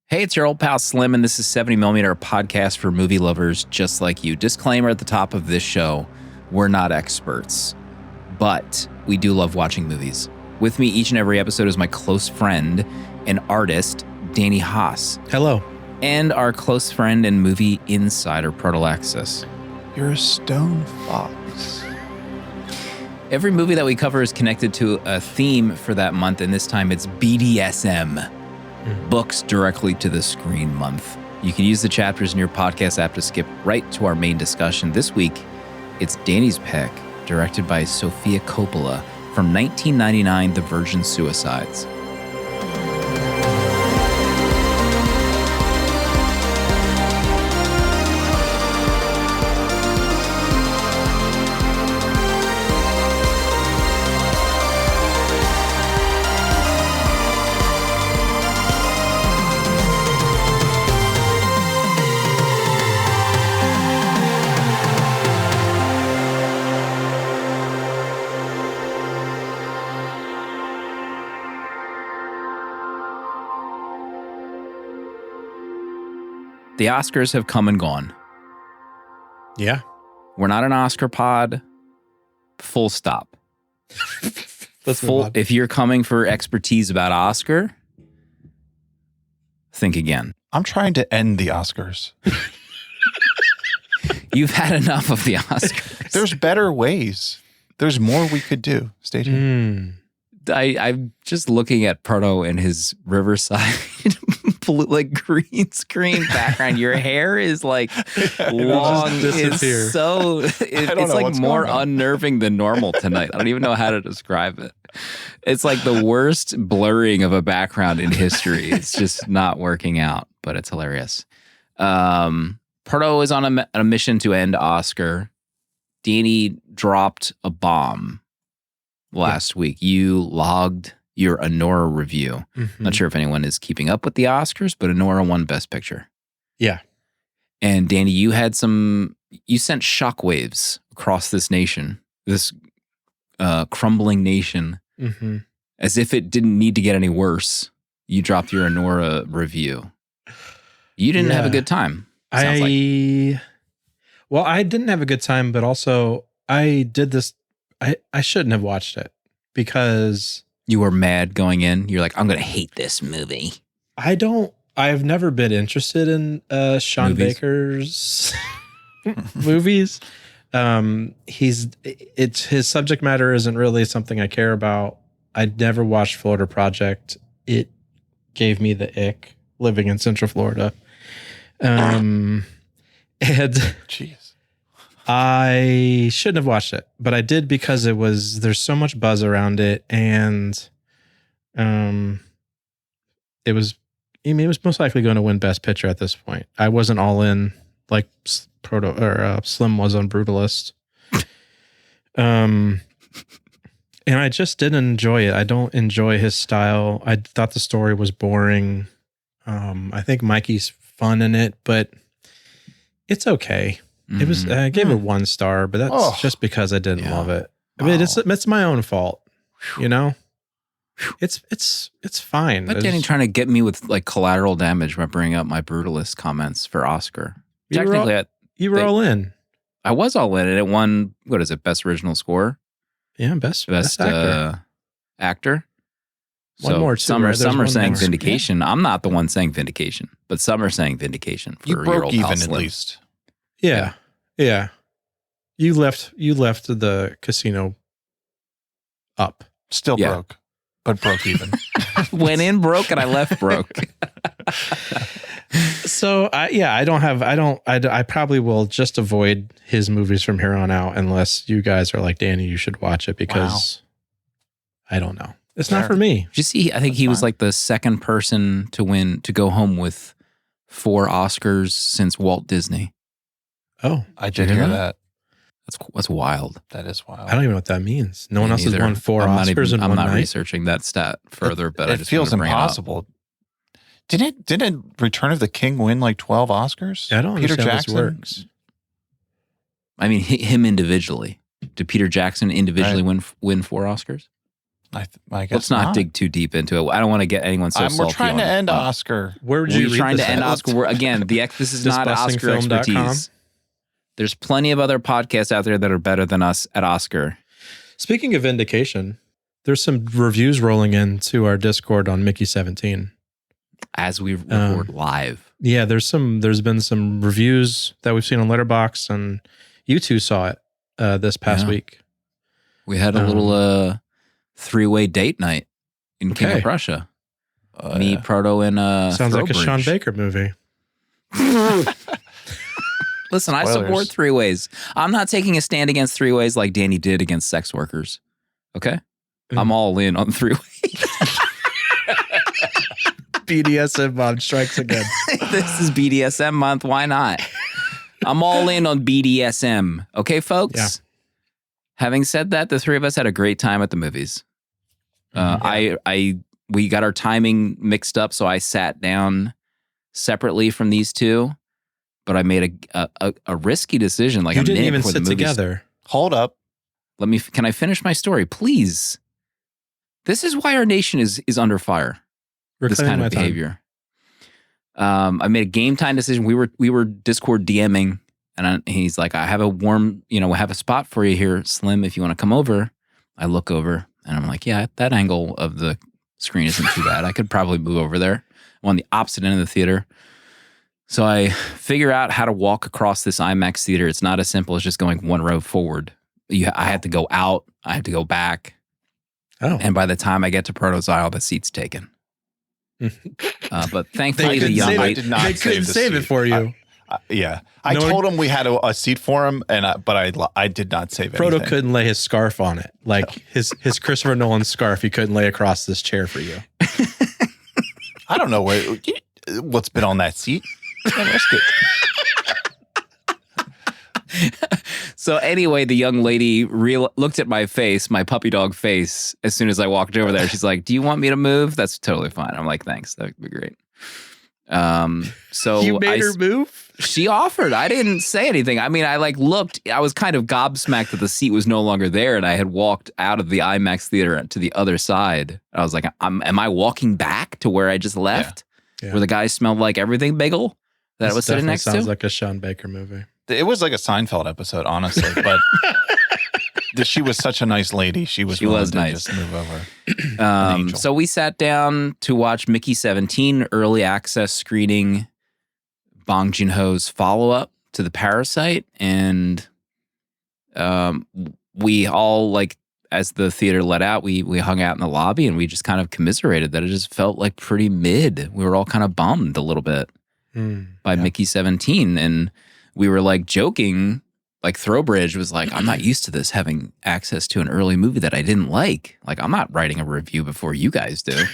Hey, it's your old pal Slim, and this is 70mm, a podcast for movie lovers just like you. Disclaimer at the top of this show, we're not experts, but we do love watching movies. With me each and every episode is my close friend and artist, Danny Haas. Hello. And our close friend and movie insider, Proto. You're a stone fox. Every movie that we cover is connected to a theme for that month, and this time it's BDSM. Books directly to the screen month. You can use the chapters in your podcast app to skip right to our main discussion. This week, it's Danny's pick, directed by Sofia Coppola, from 1999, The Virgin Suicides. The Oscars have come and gone. Yeah. We're not an Oscar pod. Full stop. If you're coming for expertise about Oscar, think again. I'm trying to end the Oscars. You've had enough of the Oscars. There's better ways. There's more we could do. Stay tuned. I'm just looking at Proto in his Riverside blue, like green screen background. Your hair is like long. It's so it's like more unnerving than normal tonight. I don't even know how to describe it. It's like the worst blurring of a background in history. It's just not working out, but it's hilarious. Proto is on a mission to end Oscar. Danny dropped a bomb last week. You logged your ANORA review. Not sure if anyone is keeping up with the Oscars, but ANORA won Best Picture. Yeah. And Danny, you sent shockwaves across this nation, this crumbling nation, as if it didn't need to get any worse. You dropped your ANORA review. You didn't have a good time. Well, I didn't have a good time, but also I did this. I shouldn't have watched it because you were mad going in. You're like, I'm going to hate this movie. I've never been interested in Sean Baker's movies. His subject matter isn't really something I care about. I'd never watched Florida Project. It gave me the ick living in Central Florida. And jeez. I shouldn't have watched it, but I did because there's so much buzz around it, and it was most likely going to win Best Picture at this point. I wasn't all in like Slim was on Brutalist. And I just didn't enjoy it. I don't enjoy his style. I thought the story was boring. I think Mikey's fun in it, but it's okay. It was. I gave it 1 star, but that's just because I didn't love it. I mean, it's my own fault. You know, it's fine. But Danny trying to get me with like collateral damage by bringing up my Brutalist comments for Oscar. You were all in. I was all in, and it won. What is it? Best original score. Yeah, best actor. One more. Some are saying Vindication. Yeah. I'm not the one saying Vindication, but some are saying Vindication. For you broke your old even at least. Yeah. You left the casino up. Still broke, but broke even. Went in broke and I left broke. So I probably will just avoid his movies from here on out unless you guys are like, Danny, you should watch it because I don't know. It's not for me. Did you see? I think he was like the second person to go home with 4 Oscars since Walt Disney. Oh, I did hear that. That's wild. That is wild. I don't even know what that means. No one else has won 4 Oscars in one night. I'm not researching that stat further, but it feels impossible. Didn't Return of the King win like 12 Oscars? I don't understand how this works. I mean, him individually. Did Peter Jackson individually win 4 Oscars? I guess Let's not dig too deep into it. I don't want to get anyone so salty. We're trying to end Oscar. Where would you read trying this to end at? Oscar? Again, this is not Oscar expertise. There's plenty of other podcasts out there that are better than us at Oscar. Speaking of vindication, there's some reviews rolling into our Discord on Mickey 17 as we record live. Yeah, there's been some reviews that we've seen on Letterboxd, and you two saw it this past week. We had a little 3-way date night in King of Prussia. Me, Proto, and sounds like a Sean Baker movie. Listen, I support 3-ways. I'm not taking a stand against 3-ways like Danny did against sex workers. Okay? I'm all in on 3-ways. BDSM month strikes again. This is BDSM month. Why not? I'm all in on BDSM. Okay, folks? Yeah. Having said that, the three of us had a great time at the movies. We got our timing mixed up, so I sat down separately from these two, but I made a risky decision. Like, you didn't even sit together. Hold up. Can I finish my story, please? This is why our nation is under fire. This kind of behavior. I made a game time decision. We were Discord DMing, and he's like, "I have a spot for you here, Slim. If you want to come over." I look over, and I'm like, "Yeah, that angle of the screen isn't too bad. I could probably move over there." I'm on the opposite end of the theater. So I figure out how to walk across this IMAX theater. It's not as simple as just going one row forward. I had to go out. I had to go back. Oh. And by the time I get to Proto's aisle, the seat's taken. But thankfully, the young lady did not save it for you. I told him we had a seat for him, but I did not save it. Proto couldn't lay his scarf on it, like his Christopher Nolan scarf. He couldn't lay across this chair for you. I don't know what's been on that seat. I risk it. So anyway, the young lady looked at my face, my puppy dog face, as soon as I walked over there. She's like, "Do you want me to move?" "That's totally fine." I'm like, "Thanks, that would be great." So you made her move? She offered. I didn't say anything. I mean, I looked. I was kind of gobsmacked that the seat was no longer there, and I had walked out of the IMAX theater to the other side. I was like, "Am I walking back to where I just left, where the guy smelled like everything bagel that I was sitting next to?" Sounds like a Sean Baker movie. It was like a Seinfeld episode, honestly, but she was such a nice lady. She was nice. Just move over. So we sat down to watch Mickey 17 early access screening, Bong Joon-ho's follow-up to The Parasite, and we all, as the theater let out, we hung out in the lobby and we just kind of commiserated that it just felt like pretty mid. We were all kind of bummed a little bit by Mickey 17, and we were joking, Throwbridge was like, "I'm not used to this, having access to an early movie that I didn't like. I'm not writing a review before you guys do."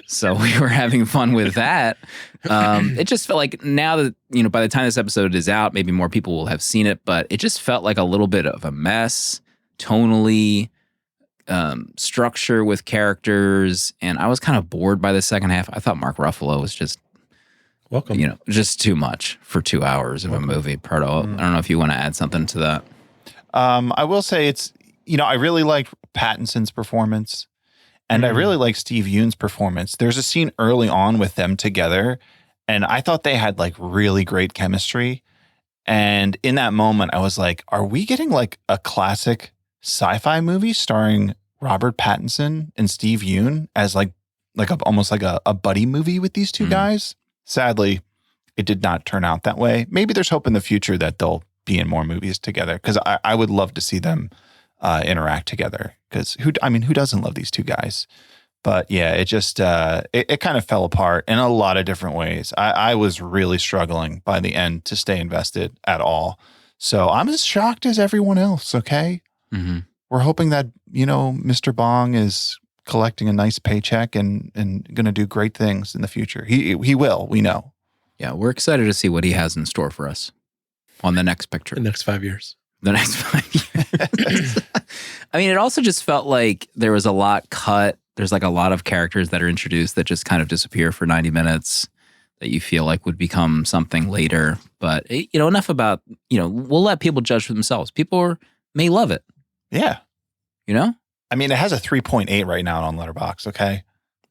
So we were having fun with that. It just felt like now that, by the time this episode is out, maybe more people will have seen it, but it just felt like a little bit of a mess, tonally, structure with characters. And I was kind of bored by the second half. I thought Mark Ruffalo was just, just too much for 2 hours of a movie. Proto, I don't know if you want to add something to that. I will say it's, I really liked Pattinson's performance, and I really like Steve Yeun's performance. There's a scene early on with them together, and I thought they had really great chemistry. And in that moment, I was like, are we getting a classic sci-fi movie starring Robert Pattinson and Steve Yeun as almost like a buddy movie with these two guys? Sadly, it did not turn out that way. Maybe there's hope in the future that they'll be in more movies together, because I would love to see them interact together, because who doesn't love these two guys? But yeah, it just it kind of fell apart in a lot of different ways. I was really struggling by the end to stay invested at all. So I'm as shocked as everyone else, okay? Mm-hmm. We're hoping that, Mr. Bong is collecting a nice paycheck and going to do great things in the future. He will, we know. Yeah, we're excited to see what he has in store for us on the next picture. The next 5 years. The next 5 years. I mean, it also just felt like there was a lot cut. There's a lot of characters that are introduced that just kind of disappear for 90 minutes that you feel like would become something later. But, enough about, we'll let people judge for themselves. People may love it. Yeah. I mean, it has a 3.8 right now on Letterboxd. Okay,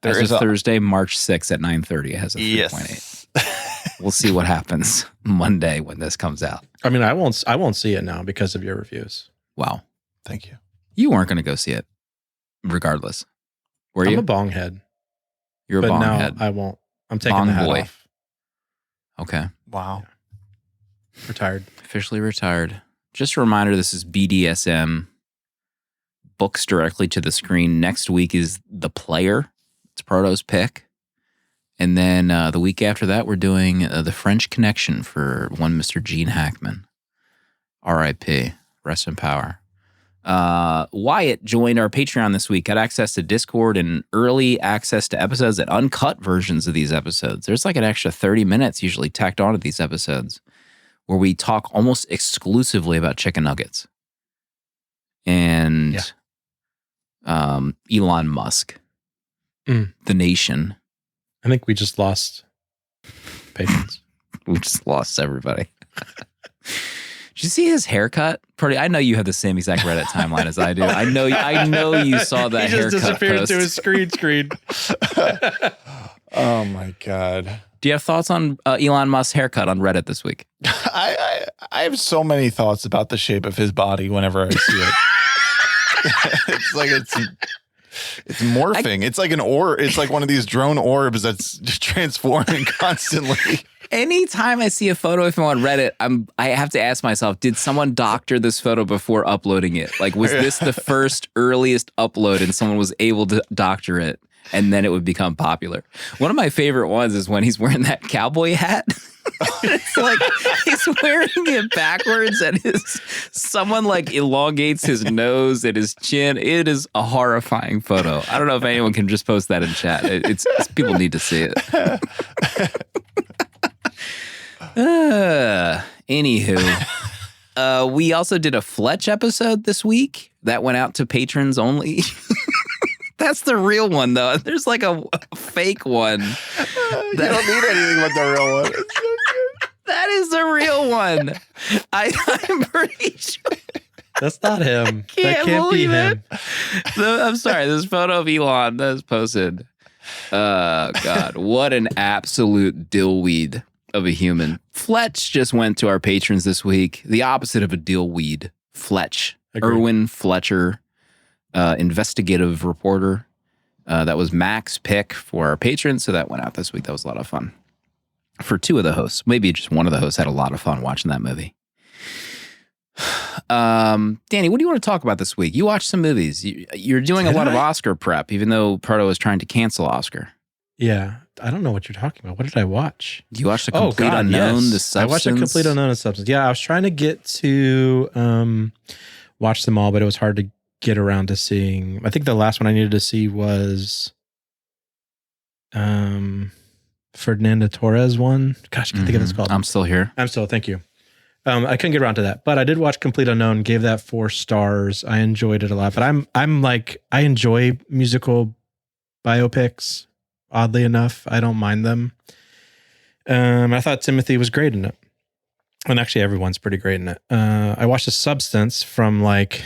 There is Thursday, March 6th at 9:30. It has a 3.8. We'll see what happens Monday when this comes out. I mean, I won't see it now because of your reviews. Wow, thank you. You weren't going to go see it, regardless. Were you? I'm a bong head. You're a but bong no, head. I won't. I'm taking Bong the hat boy. off. Okay. Wow. Yeah. Retired. Officially retired. Just a reminder, this is BDSM. Books directly to the screen. Next week is The Player. It's Proto's pick. And then the week after that, we're doing The French Connection for one Mr. Gene Hackman. R.I.P. Rest in power. Wyatt joined our Patreon this week, got access to Discord and early access to episodes and uncut versions of these episodes. There's like an extra 30 minutes usually tacked onto these episodes where we talk almost exclusively about chicken nuggets and Elon Musk, the nation. I think we just lost patrons. We just lost everybody. Did you see his haircut? Pretty. I know you have the same exact Reddit timeline as I do. I know you saw that haircut. He just disappeared post. into his screen. Oh my God. Do you have thoughts on Elon Musk's haircut on Reddit this week? I have so many thoughts about the shape of his body whenever I see it. It's like it's morphing. It's like an orb. It's like one of these drone orbs that's transforming constantly. Anytime I see a photo of him on Reddit, I have to ask myself, did someone doctor this photo before uploading it? Like, was this the first earliest upload and someone was able to doctor it and then it would become popular? One of my favorite ones is when he's wearing that cowboy hat. It's like he's wearing it backwards and someone like elongates his nose and his chin. It is a horrifying photo. I don't know if anyone can just post that in chat. It's people need to see it. Anywho, we also did a Fletch episode this week that went out to patrons only. That's the real one, though. There's like a fake one. You don't need anything but the real one. It's so good. That is the real one. I'm pretty sure. That's not him. Can't That can't be believe him. I'm sorry. This photo of Elon that is posted. Oh, God. What an absolute dillweed of a human. Fletch just went to our patrons this week. The opposite of a dillweed. Fletch. Agreed. Erwin Fletcher. Investigative reporter. That was Mac's pick for our patrons, so that went out this week. That was a lot of fun. For two of the hosts, maybe just one of the hosts had a lot of fun watching that movie. Danny, what do you want to talk about this week? You watched some movies. You're doing a lot of Oscar prep, even though Proto is trying to cancel Oscar. Yeah. I don't know what you're talking about. What did I watch? You watched A Complete Unknown, yes. The Substance? I watched A Complete Unknown, The Substance. Yeah, I was trying to get to watch them all, but it was hard to get around to seeing. I think the last one I needed to see was Fernando Torres one. Gosh, I can't think of what it's called. I'm Still Here. Thank you. I couldn't get around to that, but I did watch Complete Unknown, gave that 4 stars. I enjoyed it a lot, but I'm like, I enjoy musical biopics, oddly enough. I don't mind them. I thought Timothy was great in it. And actually everyone's pretty great in it. I watched The Substance from like,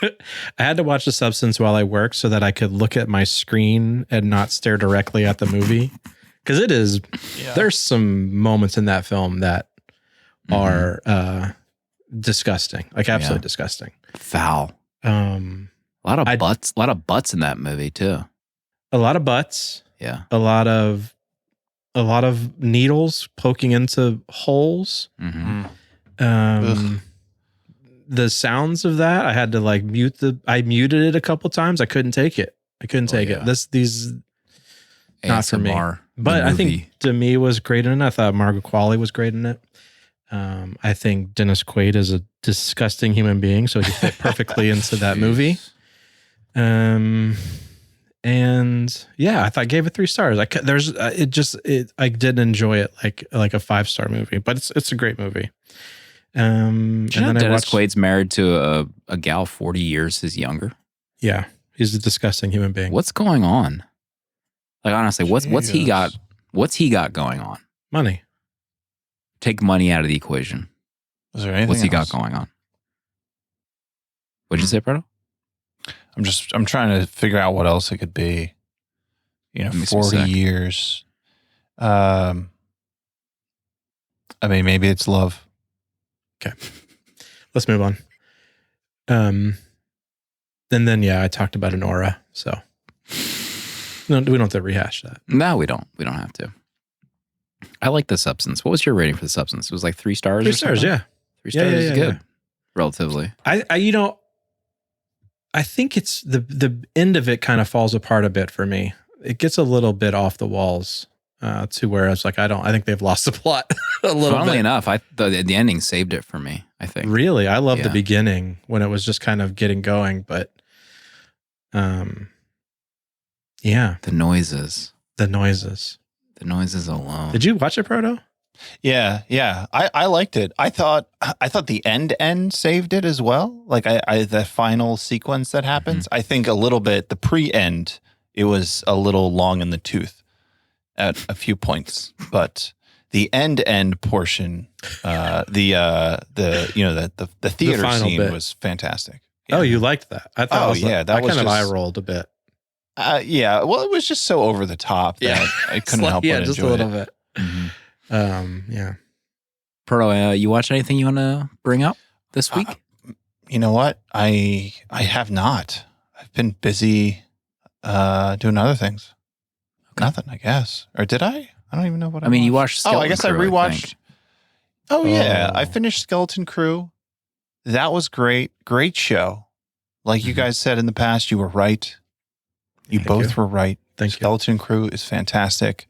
I had to watch The Substance while I worked so that I could look at my screen and not stare directly at the movie. Because it is, there's some moments in that film that are disgusting, like absolutely disgusting. Foul. A lot of butts in that movie too. A lot of butts. Yeah. A lot of needles poking into holes. The sounds of that, I had to like I muted it a couple times. I couldn't take it. These not for me. But I think Demi was great in it. I thought Margaret Qualley was great in it. I think Dennis Quaid is a disgusting human being, so he fit perfectly into that movie. And yeah, I gave it 3 stars. I did enjoy it like a 5-star movie, but it's a great movie. And then Dennis Quaid's married to a gal 40 years his younger. Yeah, he's a disgusting human being. What's going on? Like honestly, what's he got? What's he got going on? Money. Take money out of the equation. Is there anything What's he else? got going on? What'd you say, Proto? I'm trying to figure out what else it could be. 40 years. I mean, maybe it's love. Okay. Let's move on. And then, I talked about ANORA. So no, we don't have to rehash that. No, we don't. We don't have to. I like The Substance. What was your rating for The Substance? It was like 3 stars? 3 stars, yeah. 3 stars is good. Yeah. Relatively. I think it's the end of it kind of falls apart a bit for me. It gets a little bit off the walls to where it's like, I think they've lost the plot a little bit. Funnily enough, the ending saved it for me, I think. Really? I love the beginning when it was just kind of getting going, but yeah. The noises. The noises alone. Did you watch it, Proto? Yeah. I liked it. I thought the end saved it as well. Like the final sequence that happens. I think a little bit the pre-end, it was a little long in the tooth at a few points, but the end portion, the theater the scene bit was fantastic. Yeah. Oh, you liked that? I thought. That was kind of just, eye rolled a bit. Yeah. Well, it was just so over the top that I couldn't help but enjoy it. Just a little bit. Mm-hmm. Proto, you watch anything you want to bring up this week? You know what? I have not. I've been busy doing other things. Okay. Nothing, I guess. Or did I? I don't even know what I mean, you watched Skeleton Crew. I guess I rewatched. Yeah. I finished Skeleton Crew. That was great. Great show. Like you guys said in the past, you were right. You both were right. Thank you. Skeleton Crew is fantastic.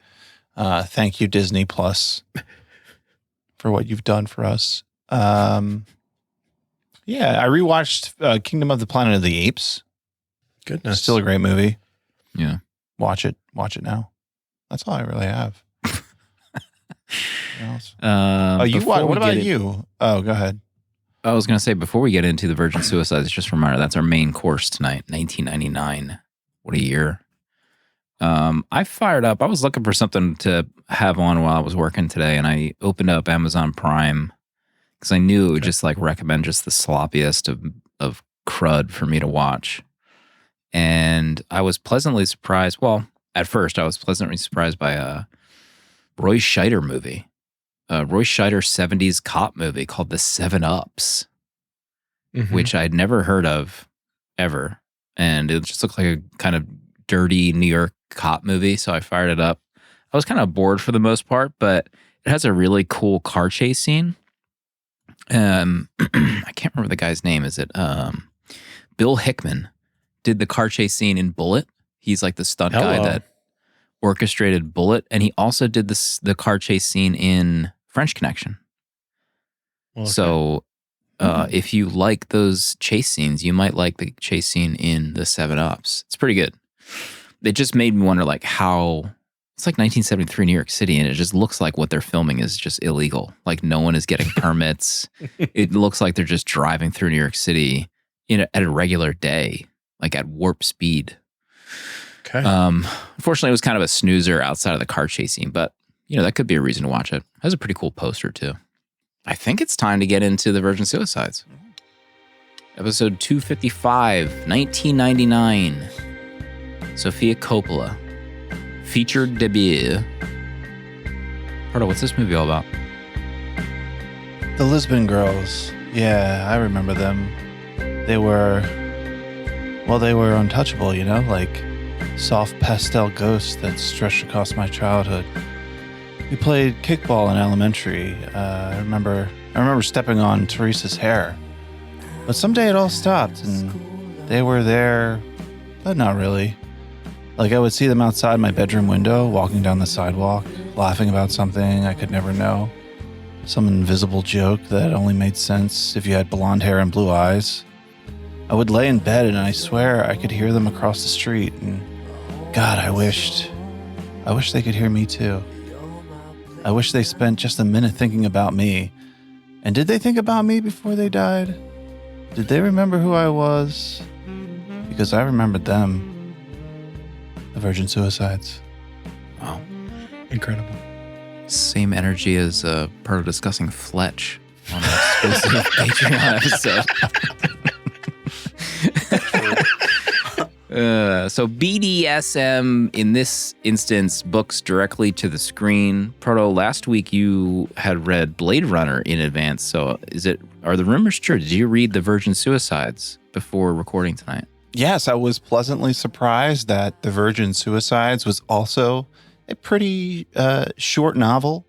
Thank you, Disney Plus, for what you've done for us. I rewatched Kingdom of the Planet of the Apes. Goodness. Still a great movie. Yeah. Watch it now. That's all I really have. What about you? Oh, go ahead. I was going to say, before we get into the Virgin Suicides, just a reminder, that's our main course tonight, 1999. What a year. I fired up. I was looking for something to have on while I was working today, and I opened up Amazon Prime because I knew it would just like recommend just the sloppiest of crud for me to watch. And I was pleasantly surprised. Well, at first, I was pleasantly surprised by a Roy Scheider movie. Roy Scheider 70s cop movie called The 7-Ups, which I'd never heard of ever. And it just looked like a kind of dirty New York cop movie. So I fired it up. I was kind of bored for the most part, but it has a really cool car chase scene. I can't remember the guy's name. Is it Bill Hickman did the car chase scene in Bullet. He's like the stunt guy that orchestrated Bullet. And he also did the car chase scene in French Connection. Okay. So if you like those chase scenes, you might like the chase scene in the 7-Ups. It's pretty good. It just made me wonder like how it's like 1973 New York City, and it just looks like what they're filming is just illegal. Like no one is getting permits. It looks like they're just driving through New York City at a regular day, like at warp speed. Okay. Unfortunately, it was kind of a snoozer outside of the car chase scene, but that could be a reason to watch it. It has a pretty cool poster too. I think it's time to get into the Virgin Suicides. Episode 255, 1999. Sofia Coppola. Featured debut. Proto, what's this movie all about? The Lisbon Girls. Yeah, I remember them. They were untouchable, like soft pastel ghosts that stretched across my childhood. We played kickball in elementary. I remember stepping on Teresa's hair. But someday it all stopped, and they were there, but not really. Like I would see them outside my bedroom window, walking down the sidewalk, laughing about something I could never know. Some invisible joke that only made sense if you had blonde hair and blue eyes. I would lay in bed and I swear I could hear them across the street, and God, I wish they could hear me too. I wish they spent just a minute thinking about me. And did they think about me before they died? Did they remember who I was? Because I remembered them. The Virgin Suicides. Wow. Incredible. Same energy as Proto discussing Fletch on an exclusive Patreon episode. So BDSM in this instance books directly to the screen. Proto, last week you had read Blade Runner in advance. So are the rumors true? Did you read The Virgin Suicides before recording tonight? Yes, I was pleasantly surprised that The Virgin Suicides was also a pretty short novel.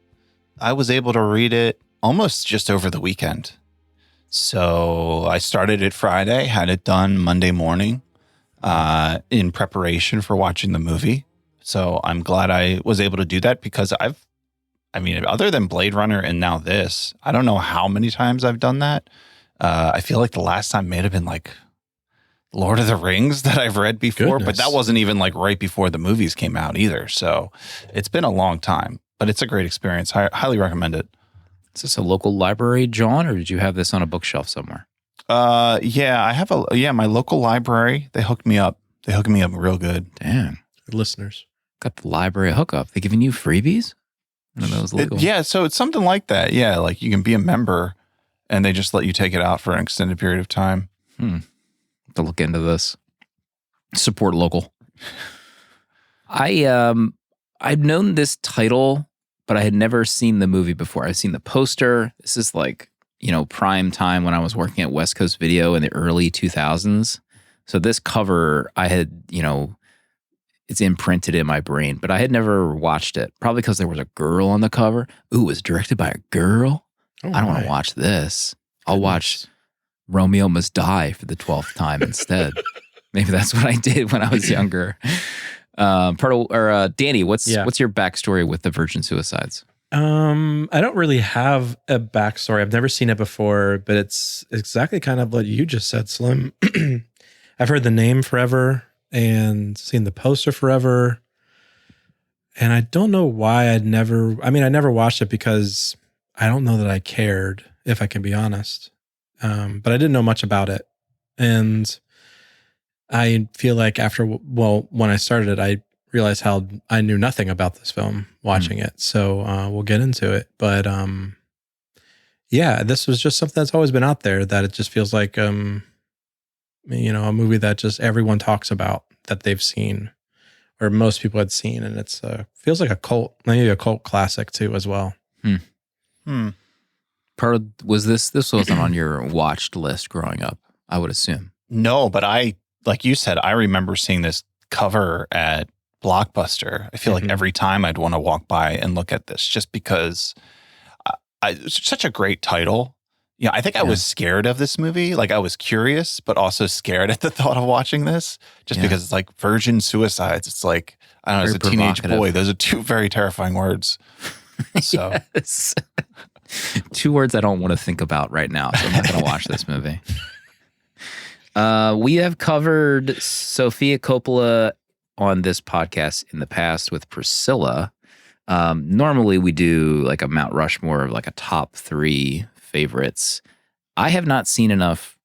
I was able to read it almost just over the weekend. So I started it Friday, had it done Monday morning in preparation for watching the movie. So I'm glad I was able to do that because other than Blade Runner and now this, I don't know how many times I've done that. I feel like the last time may have been like Lord of the Rings that I've read before, but that wasn't even like right before the movies came out either. So it's been a long time, but it's a great experience. I highly recommend it. Is this a local library, John, or did you have this on a bookshelf somewhere? Yeah, I have my local library. They hooked me up. They hooked me up real good. Damn. Listeners. Got the library hookup. They giving you freebies? One of those legal. So it's something like that. Yeah, like you can be a member and they just let you take it out for an extended period of time. To look into this. Support local. I've known this title, but I had never seen the movie before. I've seen the poster. This is like, prime time when I was working at West Coast Video in the early 2000s. So this cover, I had, it's imprinted in my brain, but I had never watched it. Probably because there was a girl on the cover. Ooh, it was directed by a girl? I don't want to watch this. I'll watch Romeo Must Die for the 12th time instead. Maybe that's what I did when I was younger. Danny, what's your backstory with The Virgin Suicides? I don't really have a backstory. I've never seen it before, but it's exactly kind of what you just said, Slim. I've heard the name forever and seen the poster forever. And I don't know why I never watched it because I don't know that I cared, if I can be honest. But I didn't know much about it. And I feel like when I started it, I realized how I knew nothing about this film watching it. So we'll get into it. But this was just something that's always been out there that it just feels like, a movie that just everyone talks about that they've seen or most people had seen. And it's feels like maybe a cult classic too as well. Was this wasn't on your watched list growing up, I would assume. No, but like you said, I remember seeing this cover at Blockbuster. I feel like every time I'd want to walk by and look at this just because it's such a great title. Yeah, I think I was scared of this movie. Like I was curious, but also scared at the thought of watching this just because it's like Virgin Suicides. It's like, I don't know, as a teenage boy, those are two very terrifying words. So yes. Two words I don't want to think about right now. So I'm not going to watch this movie. We have covered Sofia Coppola on this podcast in the past with Priscilla. Normally we do like a Mount Rushmore of like a top 3 favorites. I have not seen enough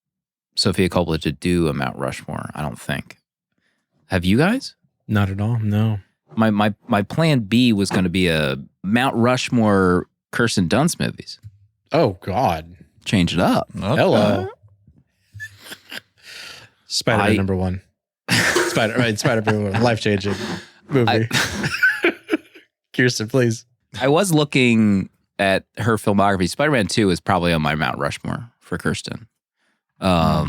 Sofia Coppola to do a Mount Rushmore, I don't think. Have you guys? Not at all, no. My plan B was going to be a Mount Rushmore Kirsten Dunst movies. Oh, God. Change it up. Okay. Hello. Spider-Man number 1. Spider-Man, life-changing movie. Kirsten, please. I was looking at her filmography. Spider-Man 2 is probably on my Mount Rushmore for Kirsten. I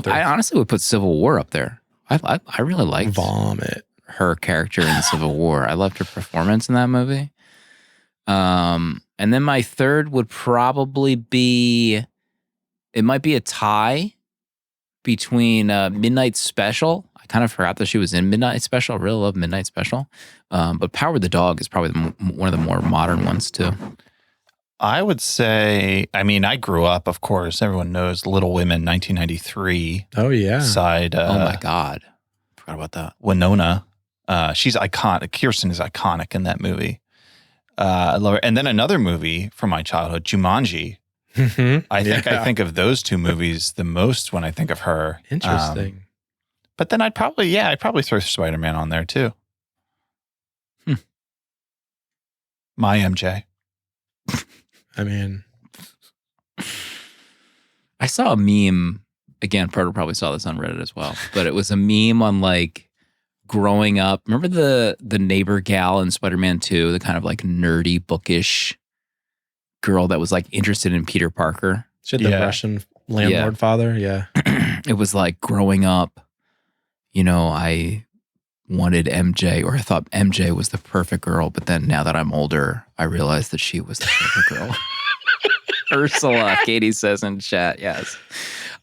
honestly would put Civil War up there. I really liked her character in Civil War. I loved her performance in that movie. And then my third would probably be, it might be a tie between Midnight Special. I kind of forgot that she was in Midnight Special. I really love Midnight Special. But Power the Dog is probably one of the more modern ones too. I would say, I grew up, of course, everyone knows Little Women, 1993. Oh, yeah. Side. Oh, my God. Forgot about that. Winona. She's iconic. Kirsten is iconic in that movie. I love her. And then another movie from my childhood, Jumanji. I think of those two movies the most when I think of her. Interesting. But then I'd probably throw Spider-Man on there too. My MJ. I mean, I saw a meme again, Proto probably saw this on Reddit as well, but it was a meme on like growing up. Remember the neighbor gal in Spider-Man 2, the kind of like nerdy, bookish girl that was like interested in Peter Parker? She had the Russian landlord father. Yeah. It was like growing up, you know, I wanted MJ, or I thought MJ was the perfect girl, but then now that I'm older, I realized that she was the perfect girl. Ursula, Katie says in chat, yes.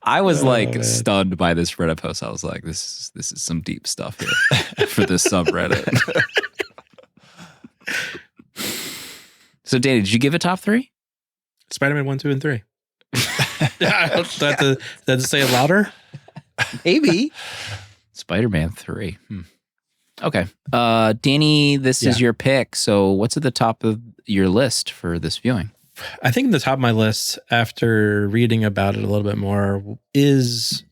I was stunned by this Reddit post. I was like, this is some deep stuff here for this subreddit. So, Danny, did you give it top 3? Spider-Man 1, 2, and 3. Did I have to say it louder? Maybe. Spider-Man 3. Okay. Danny, this is your pick. So what's at the top of your list for this viewing? I think the top of my list, after reading about it a little bit more, is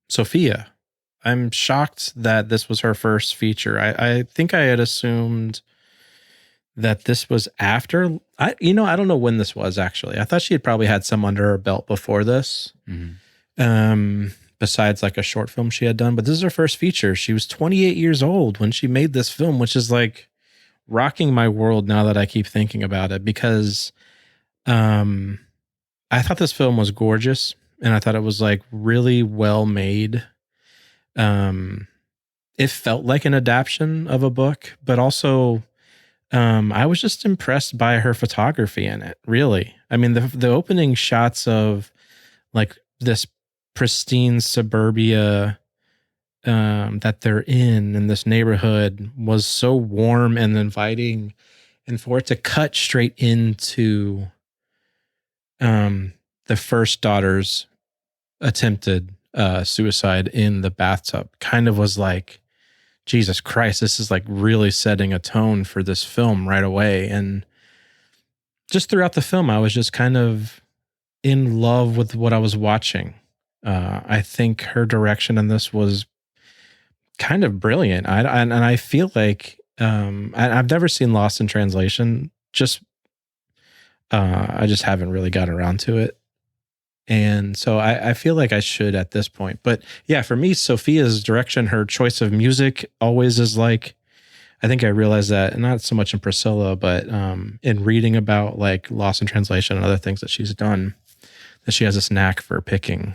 Sophia. I'm shocked that this was her first feature. I think I had assumed that this was after. I don't know when this was, actually. I thought she had probably had some under her belt before this. Besides like a short film she had done, but this is her first feature. She was 28 years old when she made this film, which is like rocking my world now that I keep thinking about it, because I thought this film was gorgeous and I thought it was like really well made. It felt like an adaptation of a book, but also I was just impressed by her photography in it, really. I mean, the opening shots of like this pristine suburbia that they're in this neighborhood was so warm and inviting, and for it to cut straight into the first daughter's attempted suicide in the bathtub kind of was like, Jesus Christ, this is like really setting a tone for this film right away. And just throughout the film, I was just kind of in love with what I was watching. I think her direction in this was kind of brilliant. I feel like I've never seen Lost in Translation. I just haven't really got around to it, and so I feel like I should at this point. But yeah, for me, Sophia's direction, her choice of music, always is like. I think I realized that, not so much in Priscilla, but in reading about like Lost in Translation and other things that she's done, that she has this knack for picking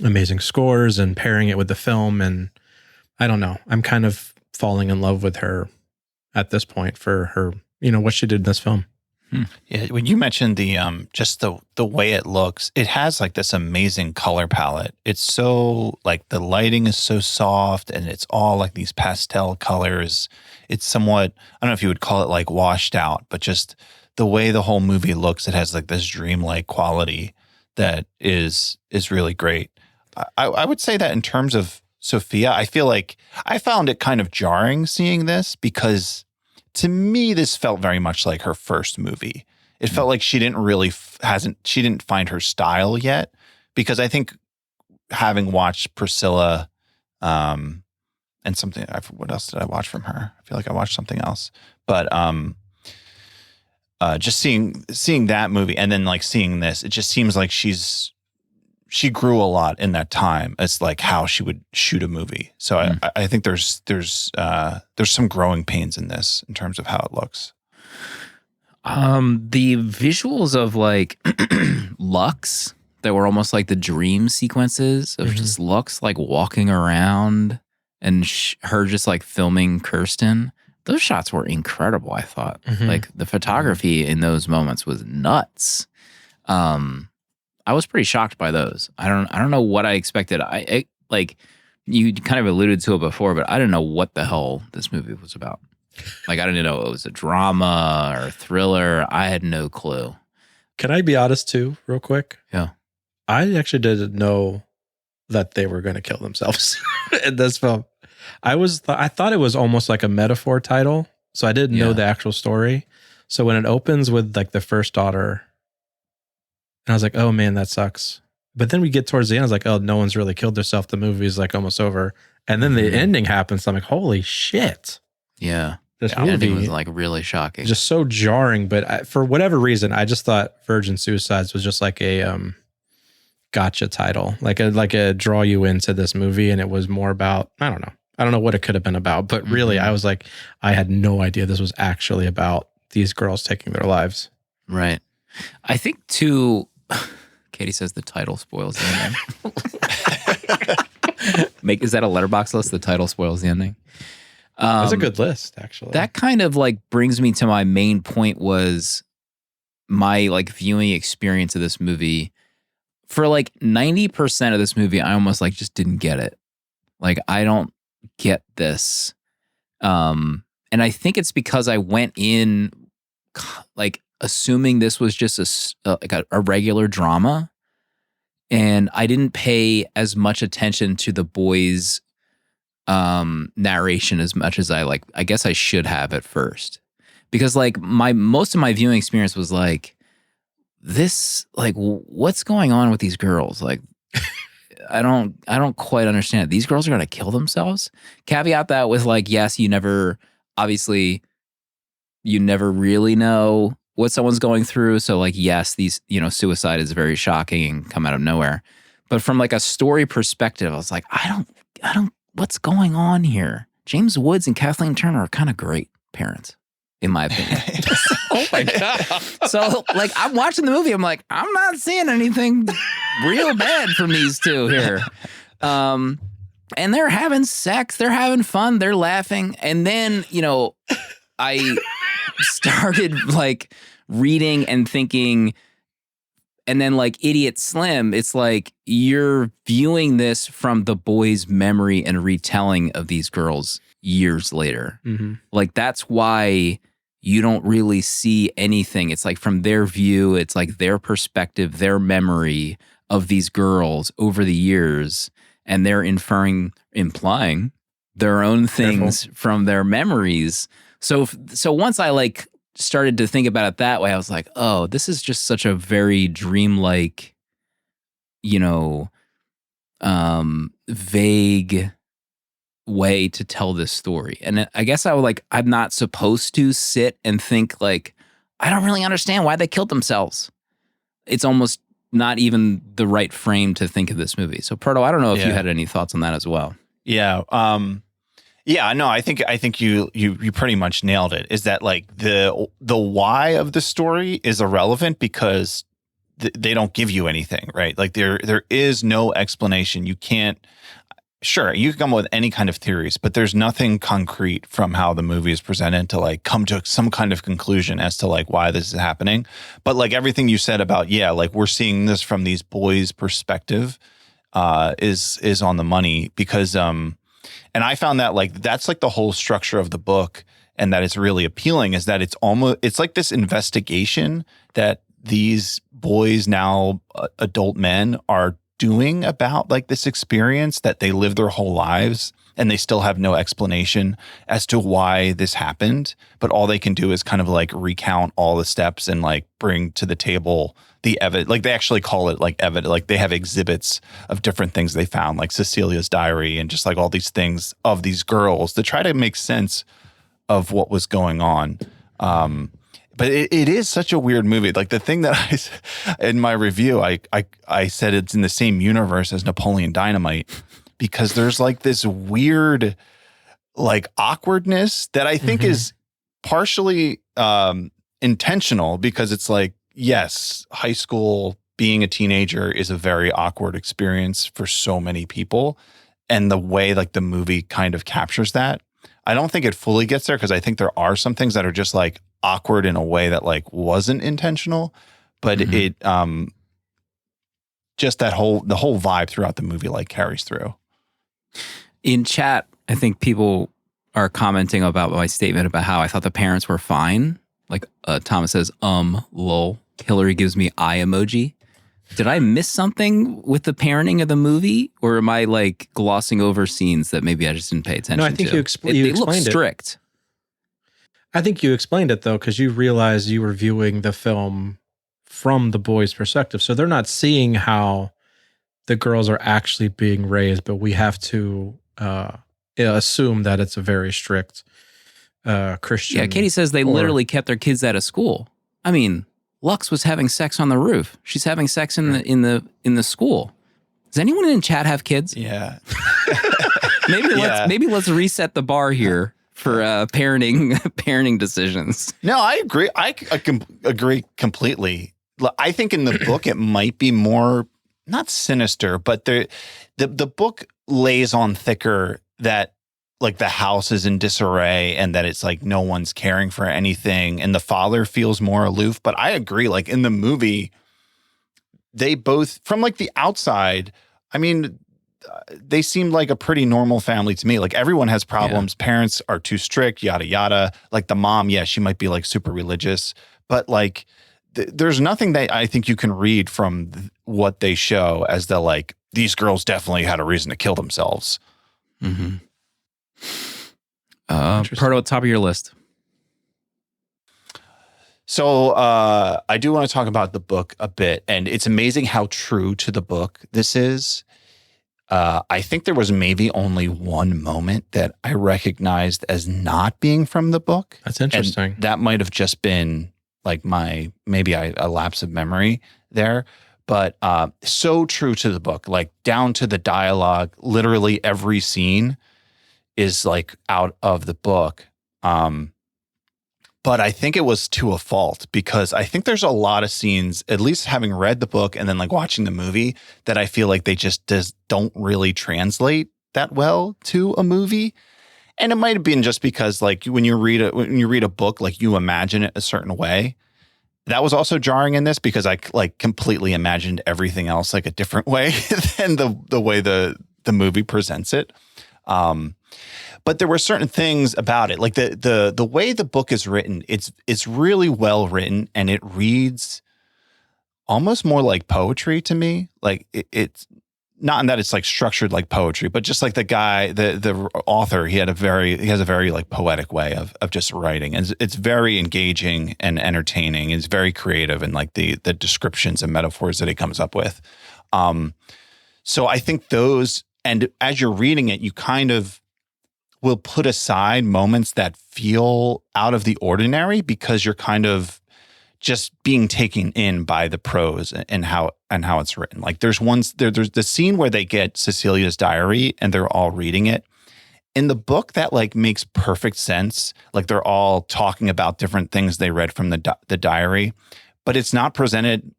amazing scores and pairing it with the film. And I don't know, I'm kind of falling in love with her at this point for her, what she did in this film. Yeah, when you mentioned the just the way it looks, it has like this amazing color palette. It's so like the lighting is so soft and it's all like these pastel colors. It's somewhat, I don't know if you would call it like washed out, but just the way the whole movie looks, it has like this dreamlike quality that is really great. I would say that in terms of Sophia, I feel like I found it kind of jarring seeing this, because to me, this felt very much like her first movie. It felt like she didn't really she didn't find her style yet, because I think having watched Priscilla, and something, what else did I watch from her? I feel like I watched something else, but just seeing that movie and then like seeing this, it just seems like she grew a lot in that time as like how she would shoot a movie. So I think there's some growing pains in this in terms of how it looks. The visuals of like Lux that were almost like the dream sequences of just Lux like walking around and her just like filming Kirsten. Those shots were incredible, I thought. Like the photography in those moments was nuts. I was pretty shocked by those. I don't know what I expected. I like you kind of alluded to it before, but I didn't know what the hell this movie was about. Like I didn't know it was a drama or a thriller. I had no clue. Can I be honest too, real quick? Yeah. I actually didn't know that they were going to kill themselves in this film. I thought it was almost like a metaphor title, so I didn't know the actual story. So when it opens with like the first daughter, and I was like, oh man, that sucks. But then we get towards the end, I was like, oh, no one's really killed themselves. The movie's like almost over. And then the ending happens. So I'm like, holy shit. Yeah. This movie movie was like really shocking. Just so jarring. But for whatever reason, I just thought Virgin Suicides was just like a gotcha title, like a draw you into this movie, and it was more about, I don't know what it could have been about, but really I was like, I had no idea this was actually about these girls taking their lives. Right. I think too, Katie says the title spoils the ending. Is that a letterbox list? The title spoils the ending. That's a good list, actually. That kind of like brings me to my main point, was my like viewing experience of this movie. For like 90% of this movie, I almost like just didn't get it. Like, I don't get this. And I think it's because I went in like assuming this was just a regular drama, and I didn't pay as much attention to the boys' narration as much as I guess I should have at first, because like most of my viewing experience was like, this, like, what's going on with these girls? Like, I don't quite understand it. These girls are gonna kill themselves. Caveat that with like, yes, you never really know what someone's going through. So like, yes, these, suicide is very shocking and come out of nowhere. But from like a story perspective, I was like, I don't, what's going on here? James Woods and Kathleen Turner are kind of great parents, in my opinion. Oh my God. So like, I'm watching the movie, I'm like, I'm not seeing anything real bad from these two here. And they're having sex, they're having fun, they're laughing. And then, I started like reading and thinking, and then like Idiot Slim, it's like you're viewing this from the boys' memory and retelling of these girls years later. Mm-hmm. Like, that's why you don't really see anything. It's like from their view, it's like their perspective, their memory of these girls over the years, and they're implying their own things from their memories. So once I like started to think about it that way, I was like, oh, this is just such a very dreamlike, vague way to tell this story. And I guess I'm not supposed to sit and think like, I don't really understand why they killed themselves. It's almost not even the right frame to think of this movie. So Proto, I don't know if you had any thoughts on that as well. Yeah. Yeah, no, I think you pretty much nailed it. Is that like the why of the story is irrelevant because they don't give you anything, right? Like there is no explanation. You can't. Sure, you can come up with any kind of theories, but there's nothing concrete from how the movie is presented to like come to some kind of conclusion as to like why this is happening. But like everything you said about, like we're seeing this from these boys' perspective is on the money, because and I found that like that's like the whole structure of the book, and that it's really appealing is that it's like this investigation that these boys, now adult men, are doing about like this experience that they live their whole lives, and they still have no explanation as to why this happened. But all they can do is kind of like recount all the steps and like bring to the table the evidence. Like they actually call it like evidence. Like they have exhibits of different things they found, like Cecilia's diary and just like all these things of these girls to try to make sense of what was going on. But it is such a weird movie. Like the thing that in my review, I said it's in the same universe as Napoleon Dynamite, because there's like this weird like awkwardness that I think is partially intentional, because it's like, yes, high school, being a teenager is a very awkward experience for so many people. And the way like the movie kind of captures that, I don't think it fully gets there, because I think there are some things that are just like awkward in a way that like wasn't intentional, but it just the whole vibe throughout the movie like carries through. In chat, I think people are commenting about my statement about how I thought the parents were fine. Like Thomas says, lol. Hillary gives me eye emoji. Did I miss something with the parenting of the movie, or am I like glossing over scenes that maybe I just didn't pay attention to? No, I think you explained it. They look strict. I think you explained it though, because you realized you were viewing the film from the boys' perspective. So they're not seeing how the girls are actually being raised, but we have to assume that it's a very strict Christian. Yeah, Katie says they literally kept their kids out of school. I mean, Lux was having sex on the roof. She's having sex in the school. Does anyone in chat have kids? Yeah. Maybe let's reset the bar here for parenting decisions. No, I agree. I agree completely. I think in the book it might be more not sinister, but the book lays on thicker that like the house is in disarray and that it's like no one's caring for anything, and the father feels more aloof. But I agree. Like in the movie, they both from like the outside. I mean, they seemed like a pretty normal family to me. Like everyone has problems. Yeah. Parents are too strict, yada, yada. Like the mom, she might be like super religious, but like there's nothing that I think you can read from what they show as the like, these girls definitely had a reason to kill themselves. Mm-hmm. Proto, top of your list. So I do want to talk about the book a bit, and it's amazing how true to the book this is. I think there was maybe only one moment that I recognized as not being from the book. That's interesting. And that might have just been like a lapse of memory there, but so true to the book, like down to the dialogue. Literally every scene is like out of the book. But I think it was to a fault, because I think there's a lot of scenes, at least having read the book and then like watching the movie, that I feel like they just don't really translate that well to a movie. And it might have been just because like when you read a book, like you imagine it a certain way. That was also jarring in this because I like completely imagined everything else like a different way than the way the movie presents it. But there were certain things about it, like the way the book is written. It's really well written, and it reads almost more like poetry to me. Like it's not in that it's like structured like poetry, but just like the guy, the author, he has a very like poetic way of just writing, and it's very engaging and entertaining. It's very creative in like the descriptions and metaphors that he comes up with. So I think those, and as you're reading it, you kind of will put aside moments that feel out of the ordinary because you're kind of just being taken in by the prose and how it's written. Like there's the scene where they get Cecilia's diary and they're all reading it. In the book, that like makes perfect sense. Like they're all talking about different things they read from the diary, but it's not presented.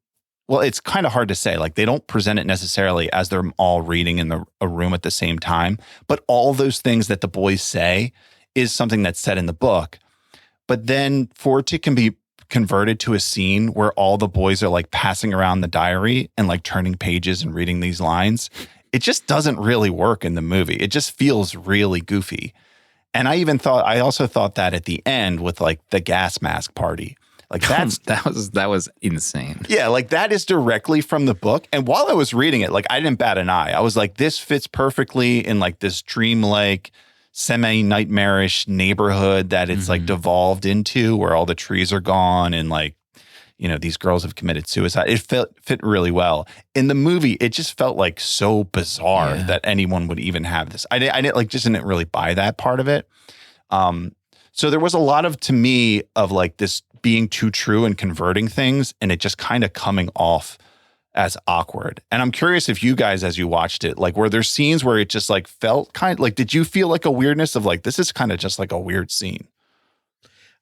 Well, it's kind of hard to say. Like they don't present it necessarily as they're all reading in a room at the same time. But all those things that the boys say is something that's said in the book. But then for it to can be converted to a scene where all the boys are like passing around the diary and like turning pages and reading these lines, it just doesn't really work in the movie. It just feels really goofy. And I also thought that at the end with like the gas mask party. Like that was insane. Yeah, like that is directly from the book. And while I was reading it, like I didn't bat an eye. I was like, this fits perfectly in like this dreamlike, semi-nightmarish neighborhood that it's like devolved into, where all the trees are gone and like, you know, these girls have committed suicide. It fit really well. In the movie, it just felt like so bizarre that anyone would even have this. I didn't really buy that part of it. So there was a lot of, to me, of like this being too true and converting things, and it just kind of coming off as awkward. And I'm curious if you guys, as you watched it, like were there scenes where it just like felt kind of like, did you feel like a weirdness of like, this is kind of just like a weird scene?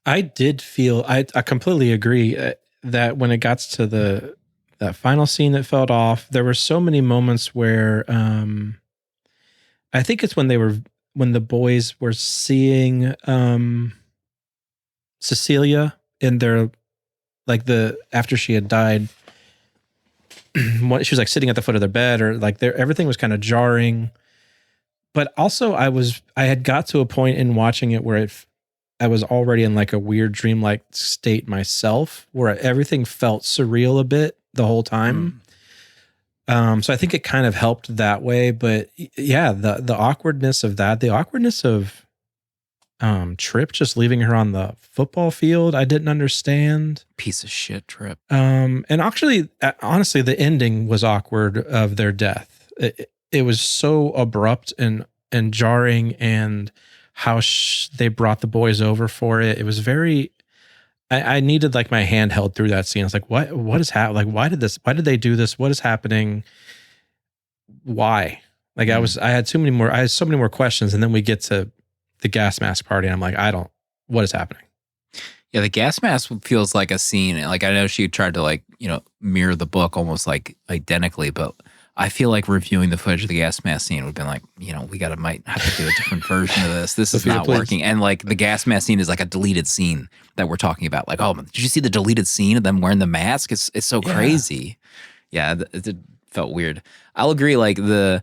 I did feel, I completely agree that when it got to that final scene that felt off, there were so many moments where I think it's when the boys were seeing Cecilia in their, like after she had died, she was like sitting at the foot of their bed, or like everything was kind of jarring. But also I had got to a point in watching it where I was already in like a weird dreamlike state myself, where everything felt surreal a bit the whole time. So I think it kind of helped that way. But yeah, the awkwardness of that, the awkwardness of Trip just leaving her on the football field, I didn't understand. Piece of shit, Trip. And actually, honestly, the ending was awkward of their death. It was so abrupt and jarring, and how they brought the boys over for it. It was very, I needed like my hand held through that scene. I was like, what is happening? Like, why did they do this? What is happening? Why? Like I had so many more questions. And then we get to the gas mask party. And I'm like, what is happening? Yeah, the gas mask feels like a scene. Like, I know she tried to like, mirror the book almost like identically, but I feel like reviewing the footage of the gas mask scene would have been like, we might have to do a different version of this. This is not working. And like the gas mask scene is like a deleted scene that we're talking about. Like, oh, did you see the deleted scene of them wearing the mask? It's so crazy. Yeah, it felt weird. I'll agree. Like the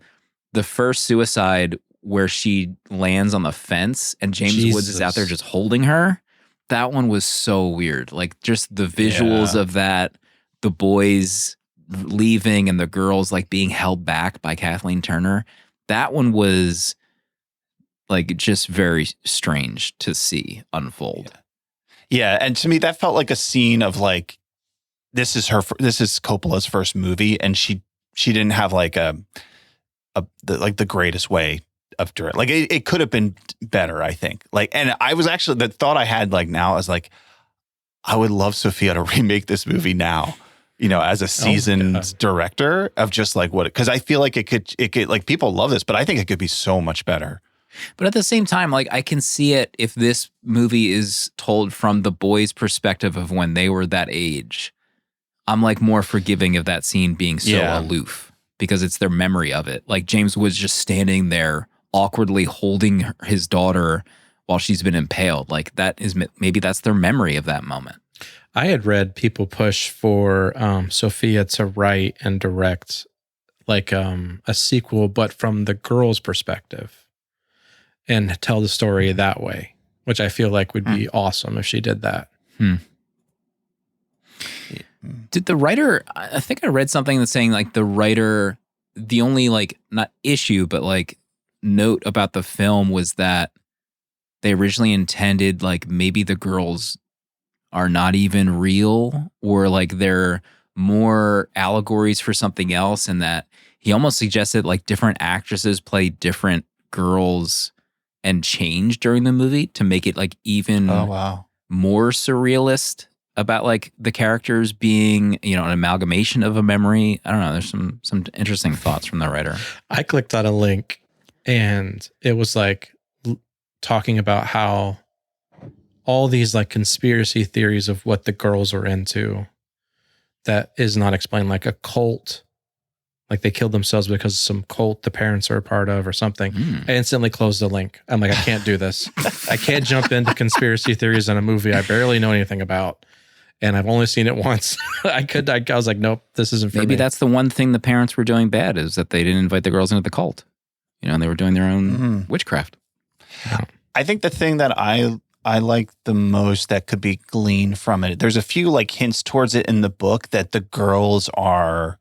first suicide where she lands on the fence and James Woods is out there just holding her. That one was so weird. Like just the visuals of that, the boys leaving and the girls like being held back by Kathleen Turner. That one was like just very strange to see unfold. Yeah. And to me, that felt like a scene of like, this is Coppola's first movie. And she didn't have like the greatest way of direct. Like it could have been better, I think. Like, and I was actually, the thought I had like now is like, I would love Sophia to remake this movie now, as a seasoned director of just like because I feel like it could like people love this, but I think it could be so much better. But at the same time, like I can see it if this movie is told from the boys' perspective of when they were that age. I'm like more forgiving of that scene being so aloof because it's their memory of it. Like James Woods just standing there awkwardly holding his daughter while she's been impaled. Like maybe that's their memory of that moment. I had read people push for Sophia to write and direct like a sequel, but from the girl's perspective and tell the story that way, which I feel like would be awesome if she did that. Did the writer, I think I read something that's saying like the writer, the only like not issue, but like note about the film was that they originally intended like maybe the girls are not even real or like they're more allegories for something else, and that he almost suggested like different actresses play different girls and change during the movie to make it like even more surrealist about like the characters being, an amalgamation of a memory. I don't know. There's some interesting thoughts from the writer. I clicked on a link and it was like talking about how all these like conspiracy theories of what the girls are into that is not explained, like a cult, like they killed themselves because of some cult the parents are a part of or something. I instantly closed the link. I'm like, I can't do this. I can't jump into conspiracy theories in a movie I barely know anything about. And I've only seen it once. I was like, nope, this isn't for me. Maybe that's the one thing the parents were doing bad is that they didn't invite the girls into the cult. They were doing their own witchcraft. I think the thing that I like the most that could be gleaned from it, there's a few like hints towards it in the book that the girls are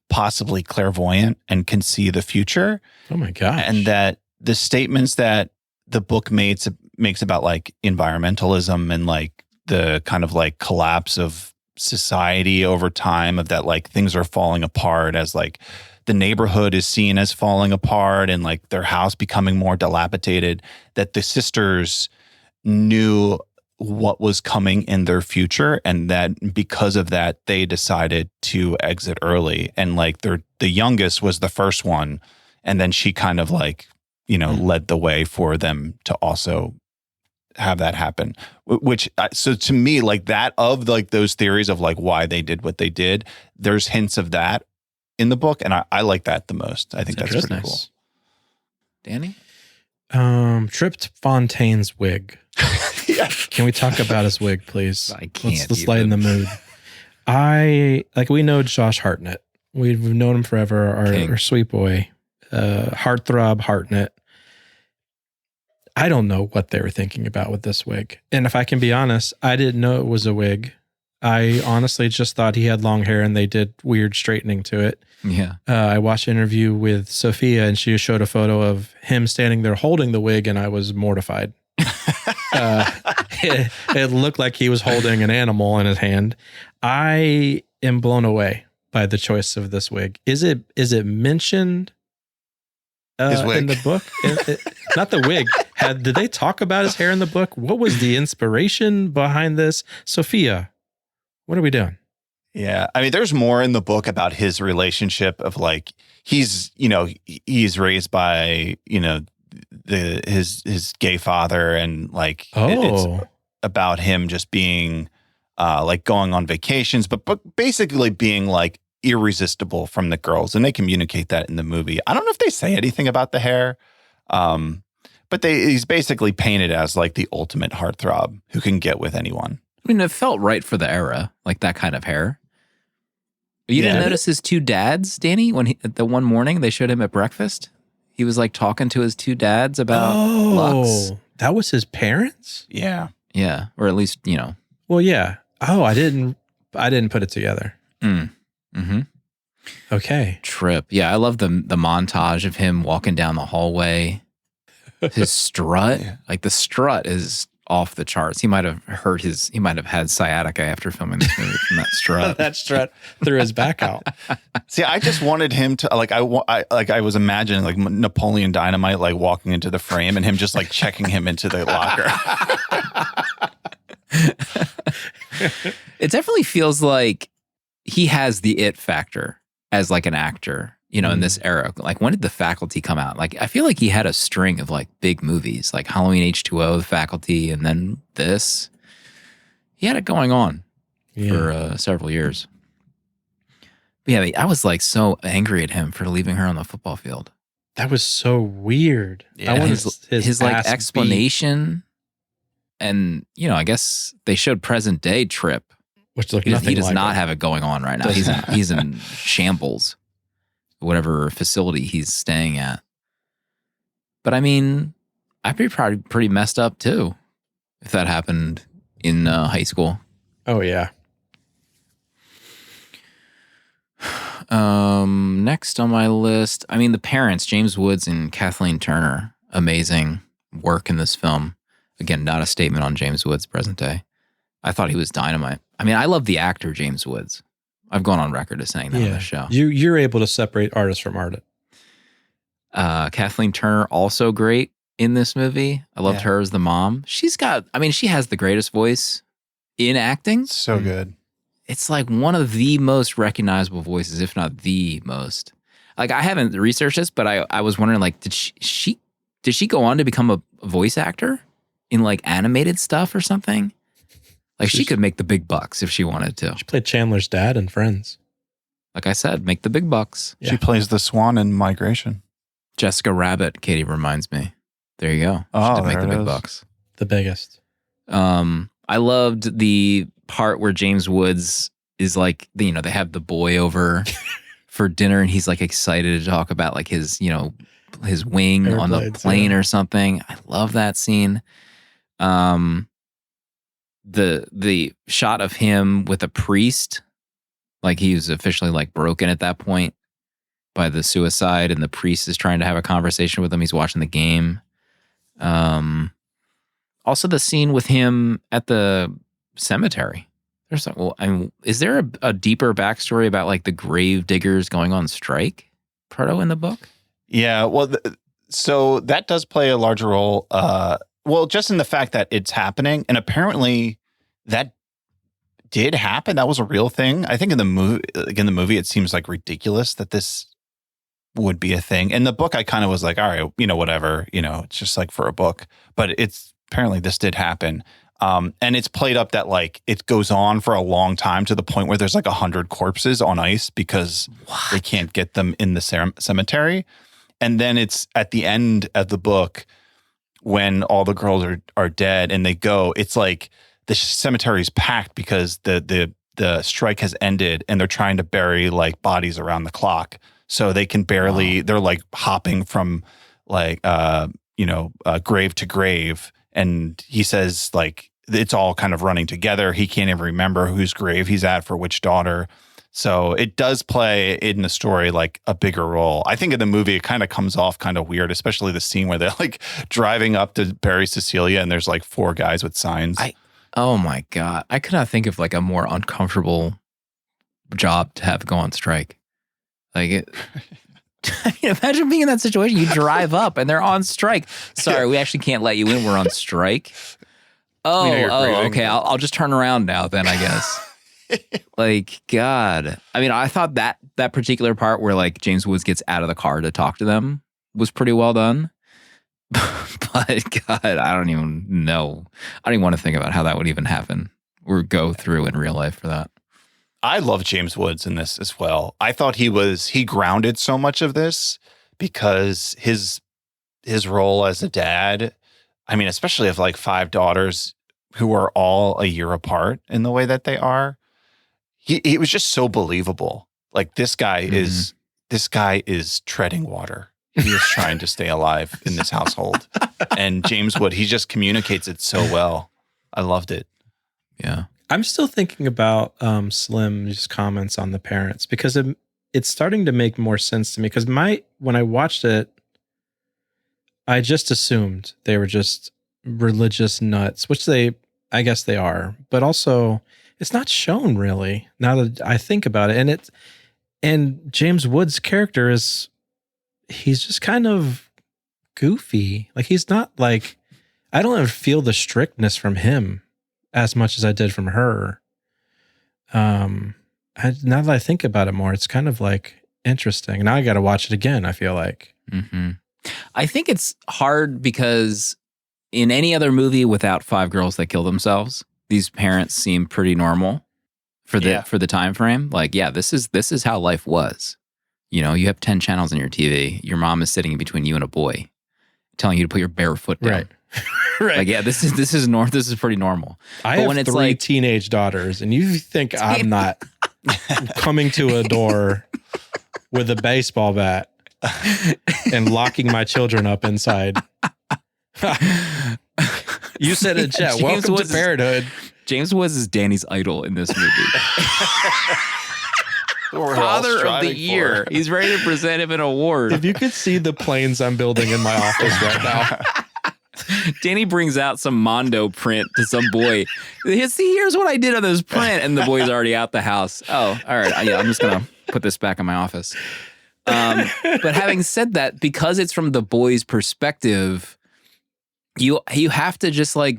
possibly clairvoyant and can see the future. Oh my gosh. And that the statements that the book makes about like environmentalism and like the kind of like collapse of society over time, of that like things are falling apart as like the neighborhood is seen as falling apart and like their house becoming more dilapidated, that the sisters knew what was coming in their future, and that because of that they decided to exit early. And like the youngest was the first one, and then she kind of like led the way for them to also have that happen. Which so to me, like that, of like those theories of like why they did what they did, there's hints of that in the book, and I like that the most. I think that's pretty cool. Danny? Tripped Fontaine's wig. Yeah. Can we talk about his wig, please? I can't. Let's lighten the mood. We know Josh Hartnett. We've known him forever. Our sweet boy, heartthrob Hartnett. I don't know what they were thinking about with this wig. And if I can be honest, I didn't know it was a wig. I honestly just thought he had long hair and they did weird straightening to it. Yeah. I watched an interview with Sophia and she showed a photo of him standing there holding the wig, and I was mortified. It looked like he was holding an animal in his hand. I am blown away by the choice of this wig. Is it mentioned in the book? Not the wig. Did they talk about his hair in the book? What was the inspiration behind this? Sophia, what are we doing? Yeah. I mean, there's more in the book about his relationship of like, he's raised by, his gay father, and like, it's about him just being like going on vacations, but basically being like irresistible from the girls. And they communicate that in the movie. I don't know if they say anything about the hair, but he's basically painted as like the ultimate heartthrob who can get with anyone. I mean, it felt right for the era, like that kind of hair. You didn't notice his two dads, Danny, when the one morning they showed him at breakfast? He was like talking to his two dads about Lux. That was his parents? Yeah. Yeah. Or at least, Well, yeah. Oh, I didn't put it together. Mm-hmm. Okay. Trip. Yeah, I love the montage of him walking down the hallway. His strut, like the strut is off the charts. He might have had sciatica after filming this movie from that strut. That strut threw his back out. See, I just wanted him to like I was imagining like Napoleon Dynamite like walking into the frame and him just like checking him into the locker. It definitely feels like he has the it factor as like an actor, in this era. Like, when did The Faculty come out? Like, I feel like he had a string of like big movies, like Halloween H2O, The Faculty, and then this. He had it going on for several years. But yeah, I was like so angry at him for leaving her on the football field. That was so weird. Yeah, his like explanation. And, I guess they showed present day Trip. Which looked nothing like he does not have it going on right now. He's in shambles, whatever facility he's staying at. But I mean, I'd be probably pretty messed up too if that happened in high school. Oh, yeah. Next on my list, I mean, the parents, James Woods and Kathleen Turner, amazing work in this film. Again, not a statement on James Woods present day. I thought he was dynamite. I mean, I love the actor James Woods. I've gone on record as saying that on the show. You're able to separate artist from artist. Kathleen Turner, also great in this movie. I loved her as the mom. She has the greatest voice in acting. So good. It's like one of the most recognizable voices, if not the most. Like, I haven't researched this, but I was wondering, like, did she go on to become a voice actor in like animated stuff or something? Like, she could make the big bucks if she wanted to. She played Chandler's dad in Friends. Like I said, make the big bucks. Yeah. She plays the swan in Migration. Jessica Rabbit, Katie reminds me. There you go. Oh, she did make the big bucks. The biggest. I loved the part where James Woods is like, they have the boy over for dinner, and he's like excited to talk about like his wing Airblades, on the plane or something. I love that scene. The shot of him with a priest, like he was officially like broken at that point by the suicide, and the priest is trying to have a conversation with him. He's watching the game. Also the scene with him at the cemetery. There's like, is there a deeper backstory about like the grave diggers going on strike, Proto, in the book? Yeah, well, so that does play a larger role. Well, just in the fact that it's happening, and apparently that did happen. That was a real thing. I think in the movie, it seems like ridiculous that this would be a thing. In the book, I kind of was like, all right, whatever, it's just like for a book. But it's apparently this did happen. And it's played up that like it goes on for a long time to the point where there's like 100 corpses on ice because they can't get them in the cemetery. And then it's at the end of the book when all the girls are dead and they go, it's like the cemetery is packed because the strike has ended and they're trying to bury like bodies around the clock. So they can barely, they're like hopping from like, grave to grave. And he says like, it's all kind of running together. He can't even remember whose grave he's at for which daughter. So it does play in the story like a bigger role. I think in the movie, it kind of comes off kind of weird, especially the scene where they're like driving up to bury Cecilia and there's like 4 guys with signs. Oh my God. I could not think of like a more uncomfortable job to have go on strike. Like I mean, imagine being in that situation. You drive up and they're on strike. Sorry, we actually can't let you in. We're on strike. Okay. I'll just turn around now then, I guess. Like, God. I mean, I thought that particular part where like James Woods gets out of the car to talk to them was pretty well done. But God, I don't even know. I don't even want to think about how that would even happen or go through in real life for that. I love James Woods in this as well. I thought he grounded so much of this because his role as a dad, I mean, especially of like 5 daughters who are all a year apart in the way that they are, he was just so believable. Like this guy is treading water. He is trying to stay alive in this household. And James Wood, he just communicates it so well. I loved it. Yeah. I'm still thinking about Slim's comments on the parents because it's starting to make more sense to me. Because when I watched it, I just assumed they were just religious nuts, which I guess they are. But also, it's not shown really now that I think about it. And James Woods' character he's just kind of goofy. Like he's not like, I don't ever feel the strictness from him as much as I did from her. Now that I think about it more, it's kind of like interesting. Now I got to watch it again, I feel like. Mm-hmm. I think it's hard because in any other movie without 5 girls that kill themselves, these parents seem pretty normal for the time frame. Like, yeah, this is how life was. You know, you have 10 channels on your TV. Your mom is sitting in between you and a boy, telling you to put your bare foot down. Right. Right. Like, yeah, this is This is pretty normal. I have 3 teenage daughters, and you think I'm not coming to a door with a baseball bat and locking my children up inside? You said it, chat. Welcome to parenthood. James Woods is Danny's idol in this movie. Father of the Year. He's ready to present him an award. If you could see the planes I'm building in my office right now. Danny brings out some Mondo print to some boy. See, here's what I did on this print. And the boy's already out the house. Oh, all right. Yeah, I'm just going to put this back in my office. But having said that, because it's from the boy's perspective, you have to just like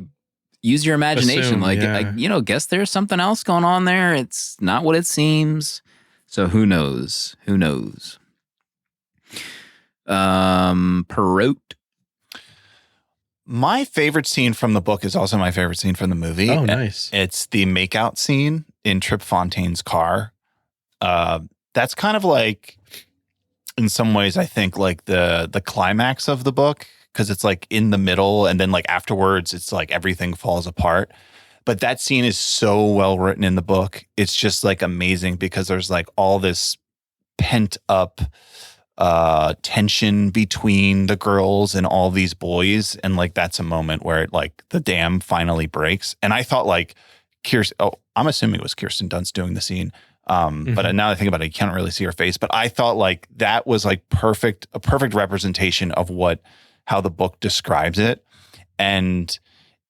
use your imagination. Assume, Guess there's something else going on there. It's not what it seems. So who knows? Who knows? Proto. My favorite scene from the book is also my favorite scene from the movie. Oh, nice. It's the makeout scene in Trip Fontaine's car. That's kind of like, in some ways, I think like the climax of the book, because it's like in the middle and then like afterwards, it's like everything falls apart. But that scene is so well written in the book. It's just like amazing because there's like all this pent up tension between the girls and all these boys. And like, that's a moment where like the dam finally breaks. And I thought like I'm assuming it was Kirsten Dunst doing the scene. But now that I think about it, you can't really see her face, but I thought like that was like a perfect representation of how the book describes it. And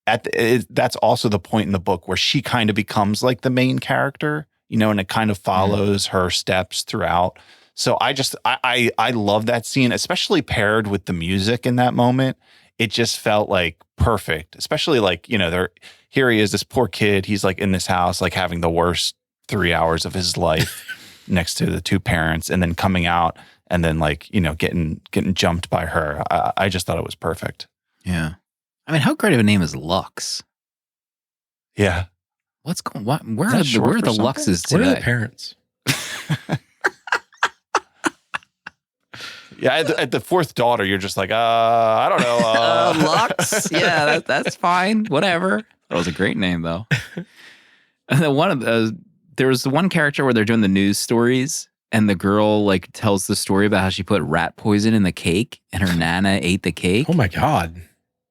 that's also the point in the book where she kind of becomes like the main character, and it kind of follows her steps throughout. So I love that scene, especially paired with the music in that moment. It just felt like perfect, especially like, here he is, this poor kid. He's like in this house, like having the worst 3 hours of his life next to the 2 parents, and then coming out and then like, getting jumped by her. I just thought it was perfect. Yeah. I mean, how great of a name is Lux? Yeah. What's going on? Where are the Luxes today? Where are the parents? Yeah, at the 4th daughter, you're just like, I don't know. Lux? Yeah, that's fine. Whatever. That was a great name, though. And then there was the one character where they're doing the news stories, and the girl like tells the story about how she put rat poison in the cake, and her nana ate the cake. Oh my God.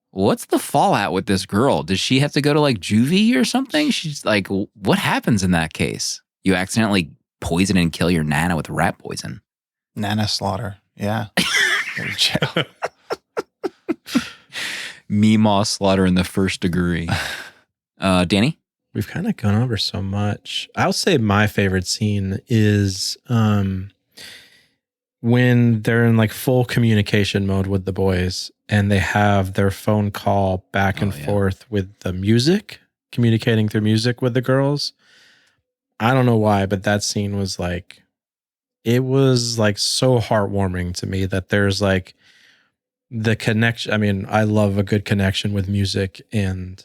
What's the fallout with this girl? Does she have to go to like juvie or something? She's like, what happens in that case? You accidentally poison and kill your nana with rat poison. Nana slaughter. Yeah. Meemaw slaughter in the 1st degree. Danny? We've kind of gone over so much. I'll say my favorite scene is when they're in like full communication mode with the boys and they have their phone call back and forth with the music, communicating through music with the girls. I don't know why, but that scene was like, it was like so heartwarming to me that there's like the connection. I mean, I love a good connection with music, and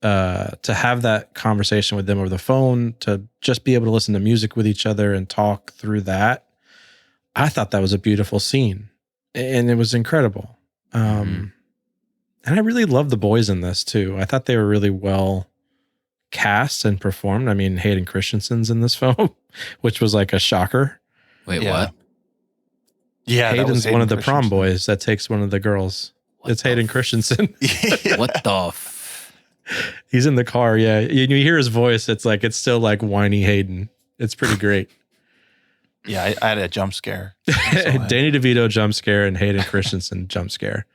to have that conversation with them over the phone, to just be able to listen to music with each other and talk through that. I thought that was a beautiful scene, and it was incredible. And I really love the boys in this too. I thought they were really well cast and performed. I mean, Hayden Christensen's in this film, which was like a shocker. Wait, what? Yeah, Hayden's one of the prom boys that takes one of the girls. It's Hayden Christensen. What the He's in the car. Yeah. You hear his voice. It's like, it's still like whiny Hayden. It's pretty great. Yeah. I had a jump scare. Danny DeVito jump scare and Hayden Christensen jump scare.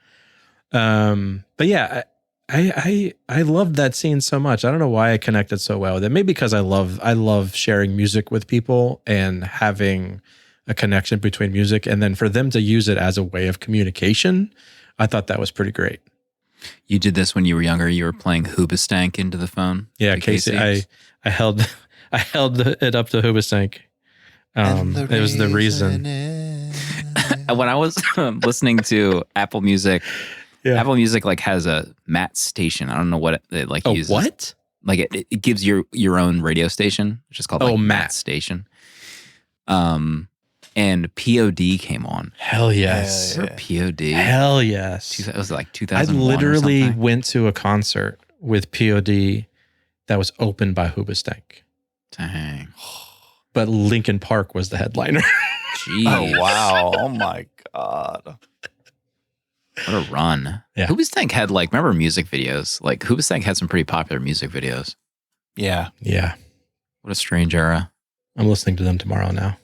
But yeah, I loved that scene so much. I don't know why I connected so well with it. Maybe because I love sharing music with people and having a connection between music, and then for them to use it as a way of communication, I thought that was pretty great. You did this when you were younger. You were playing Hoobastank into the phone. Yeah, Casey. I held it up to Hoobastank. It was the reason. When I was listening to Apple Music, Apple Music like has a Matt station. I don't know what it like uses. What? Like it gives your own radio station, which is called like Matt station. And POD came on. Hell yes. POD. Hell yes. It was like 2001. I literally went to a concert with POD that was opened by Hoobastank. Dang. But Linkin Park was the headliner. Jeez. Oh, wow. Oh, my God. What a run. Yeah. Hoobastank had like, remember music videos? Like Hoobastank had some pretty popular music videos. Yeah. Yeah. What a strange era. I'm listening to them tomorrow now.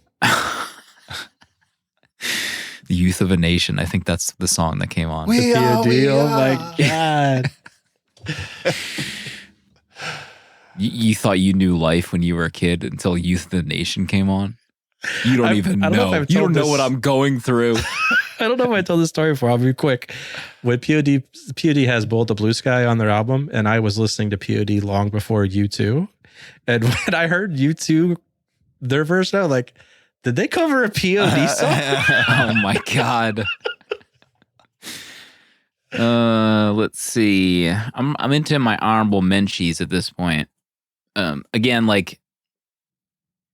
The Youth of a Nation. I think that's the song that came on. The POD. Oh my God. You thought you knew life when you were a kid until Youth of the Nation came on? You don't even know. You don't know what I'm going through. I don't know if I told this story before. I'll be quick. When POD has Bullet the Blue Sky on their album, and I was listening to POD long before U2. And when I heard U2, their version, I was like, did they cover a POD song? Oh my God. Let's see. I'm into my honorable mentions at this point. Again, like,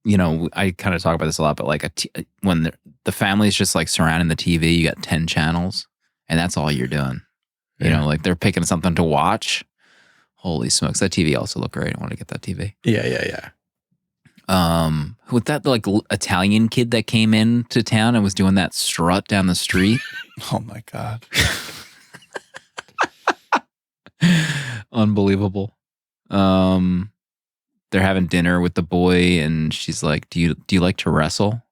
you know, I kind of talk about this a lot, but like when the family's just like surrounding the TV, you got 10 channels and that's all you're doing. You know, like they're picking something to watch. Holy smokes. That TV also looked great. I want to get that TV. Yeah. With that like Italian kid that came into town and was doing that strut down the street. Oh my God. Unbelievable. They're having dinner with the boy and she's like, do you like to wrestle?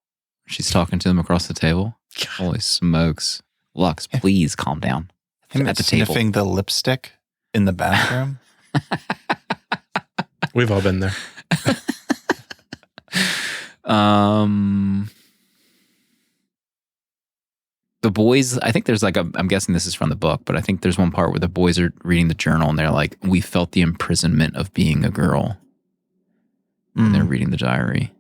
She's talking to them across the table. God. Holy smokes. Lux, please calm down. Him at the table. Sniffing the lipstick in the bathroom. We've all been there. The boys, I think there's like I'm guessing this is from the book, but I think there's one part where the boys are reading the journal and they're like, we felt the imprisonment of being a girl. And they're reading the diary.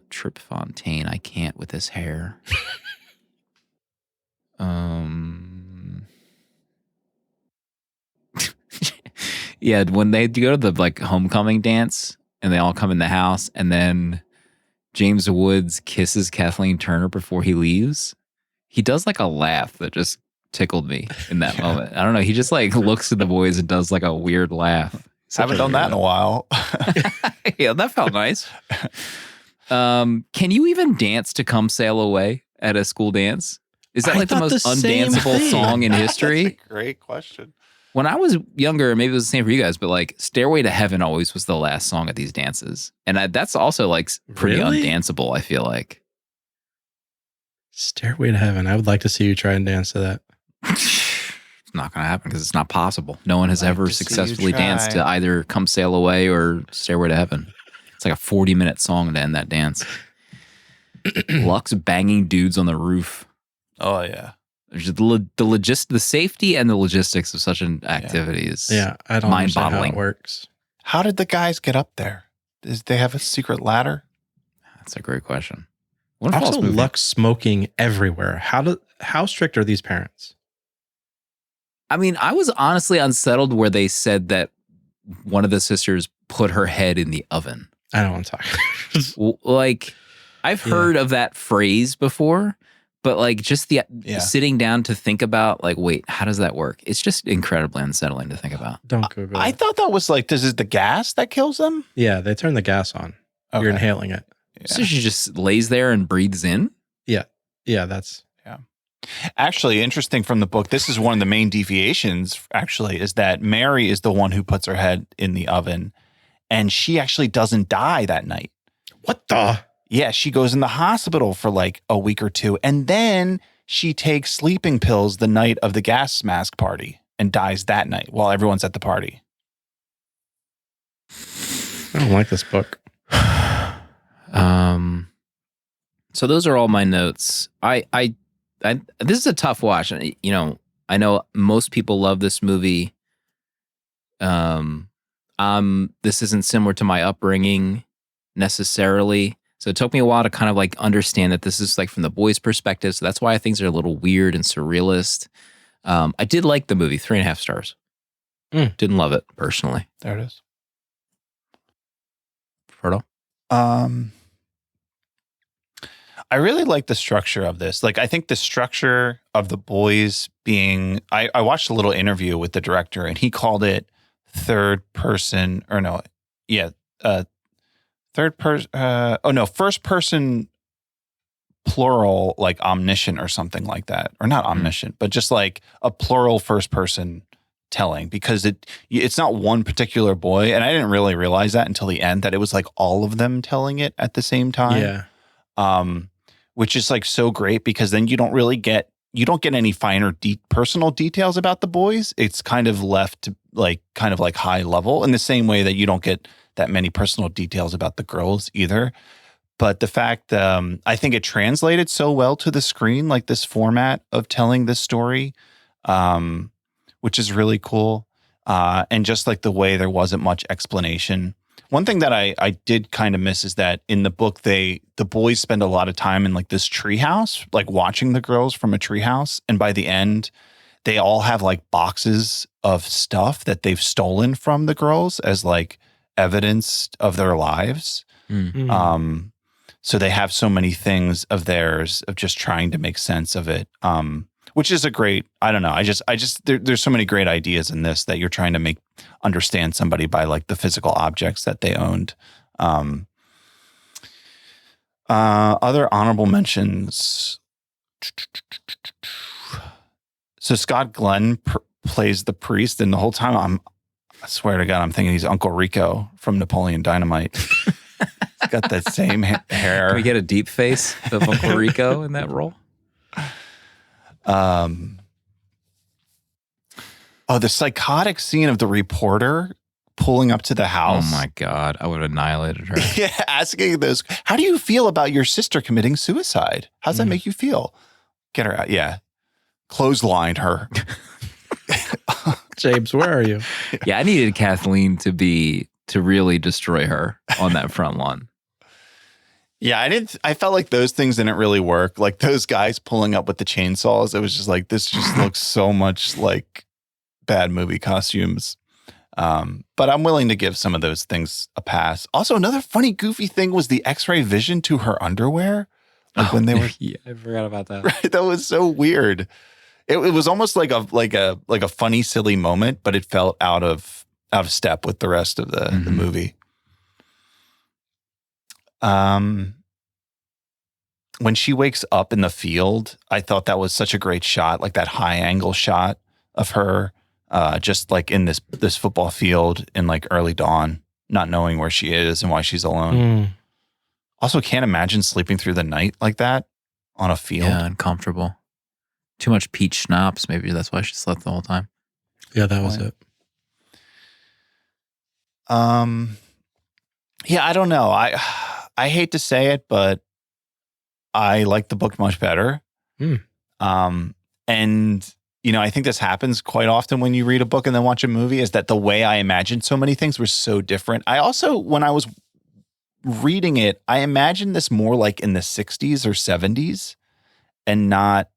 Trip Fontaine, I can't with his hair. Yeah, when they go to the like homecoming dance and they all come in the house and then James Woods kisses Kathleen Turner before he leaves, he does like a laugh that just tickled me in that moment. I don't know. He just like looks at the boys and does like a weird laugh. Haven't done that in a while. Yeah, that felt nice. Can you even dance to Come Sail Away at a school dance? Is that like the most undanceable song in history? That's a great question. When I was younger, maybe it was the same for you guys, but like Stairway to Heaven always was the last song at these dances. And that's also like pretty undanceable, I feel like. Stairway to Heaven. I would like to see you try and dance to that. It's not going to happen because it's not possible. No one has ever successfully danced to either Come Sail Away or Stairway to Heaven. It's like a 40-minute song to end that dance. Lux banging dudes on the roof. Oh yeah. The safety and the logistics of such an activity is I don't understand how it works. How did the guys get up there? Did they have a secret ladder? That's a great question. Also, Lux smoking everywhere. How strict are these parents? I mean, I was honestly unsettled where they said that one of the sisters put her head in the oven. I don't want to talk. Like, I've heard of that phrase before, but like just the sitting down to think about, like, wait, how does that work? It's just incredibly unsettling to think about. Don't Google it. I thought that was like, this is the gas that kills them? Yeah, they turn the gas on. Okay. You're inhaling it. Yeah. So she just lays there and breathes in? Yeah. Yeah, that's... Yeah. Actually, interesting from the book, this is one of the main deviations, actually, is that Mary is the one who puts her head in the oven, and she actually doesn't die that night. What the? Yeah, she goes in the hospital for like a week or two, and then she takes sleeping pills the night of the gas mask party and dies that night while everyone's at the party. I don't like this book. So those are all my notes. I this is a tough watch. You know, I know most people love this movie. This isn't similar to my upbringing necessarily. So it took me a while to kind of like understand that this is like from the boys' perspective. So that's why things are a little weird and surrealist. I did like the movie, 3.5 stars. Didn't love it personally. There it is. Proto? I really like the structure of this. Like, I think the structure of the boys being, I watched a little interview with the director and he called it first person plural, like omniscient or something like that. Or not omniscient, but just like a plural first person telling, because it's not one particular boy. And I didn't really realize that until the end, that it was like all of them telling it at the same time. Yeah. Which is like so great, because then you don't get any finer personal details about the boys. It's kind of left to like kind of like high level, in the same way that you don't get that many personal details about the girls either. But the fact, I think it translated so well to the screen, like this format of telling this story, which is really cool. And just like the way there wasn't much explanation. One thing that I did kind of miss is that in the book, the boys spend a lot of time in like this treehouse, like watching the girls from a treehouse. And by the end, they all have like boxes of stuff that they've stolen from the girls as like evidence of their lives. Mm-hmm. So they have so many things of theirs of just trying to make sense of it. Which is a great, I don't know. There's so many great ideas in this that you're trying to understand somebody by like the physical objects that they owned. Other honorable mentions. So Scott Glenn plays the priest, and the whole time I swear to God, I'm thinking he's Uncle Rico from Napoleon Dynamite. He's got that same hair. Can we get a deep face of Uncle Rico in that role? The psychotic scene of the reporter pulling up to the house. Oh my God, I would have annihilated her. Yeah, asking those, how do you feel about your sister committing suicide? How does that make you feel? Get her out. Yeah. Clothesline her. James, where are you? Yeah, I needed Kathleen to really destroy her on that front lawn. Yeah, I felt like those things didn't really work. Like those guys pulling up with the chainsaws, it was just like, this just looks so much like bad movie costumes. But I'm willing to give some of those things a pass. Also, another funny, goofy thing was the X-ray vision to her underwear. Like when they were, yeah, I forgot about that. Right, that was so weird. It was almost like a funny, silly moment, but it felt out of step with the rest of the movie. When she wakes up in the field, I thought that was such a great shot, like that high angle shot of her, just like in this football field in like early dawn, not knowing where she is and why she's alone. Also, can't imagine sleeping through the night like that on a field. Yeah, uncomfortable. Too much peach schnapps. Maybe that's why she slept the whole time. Yeah, that was it. Yeah, I don't know. I hate to say it, but I like the book much better. And, I think this happens quite often when you read a book and then watch a movie, is that the way I imagined so many things were so different. I also, when I was reading it, I imagined this more like in the 60s or 70s and not,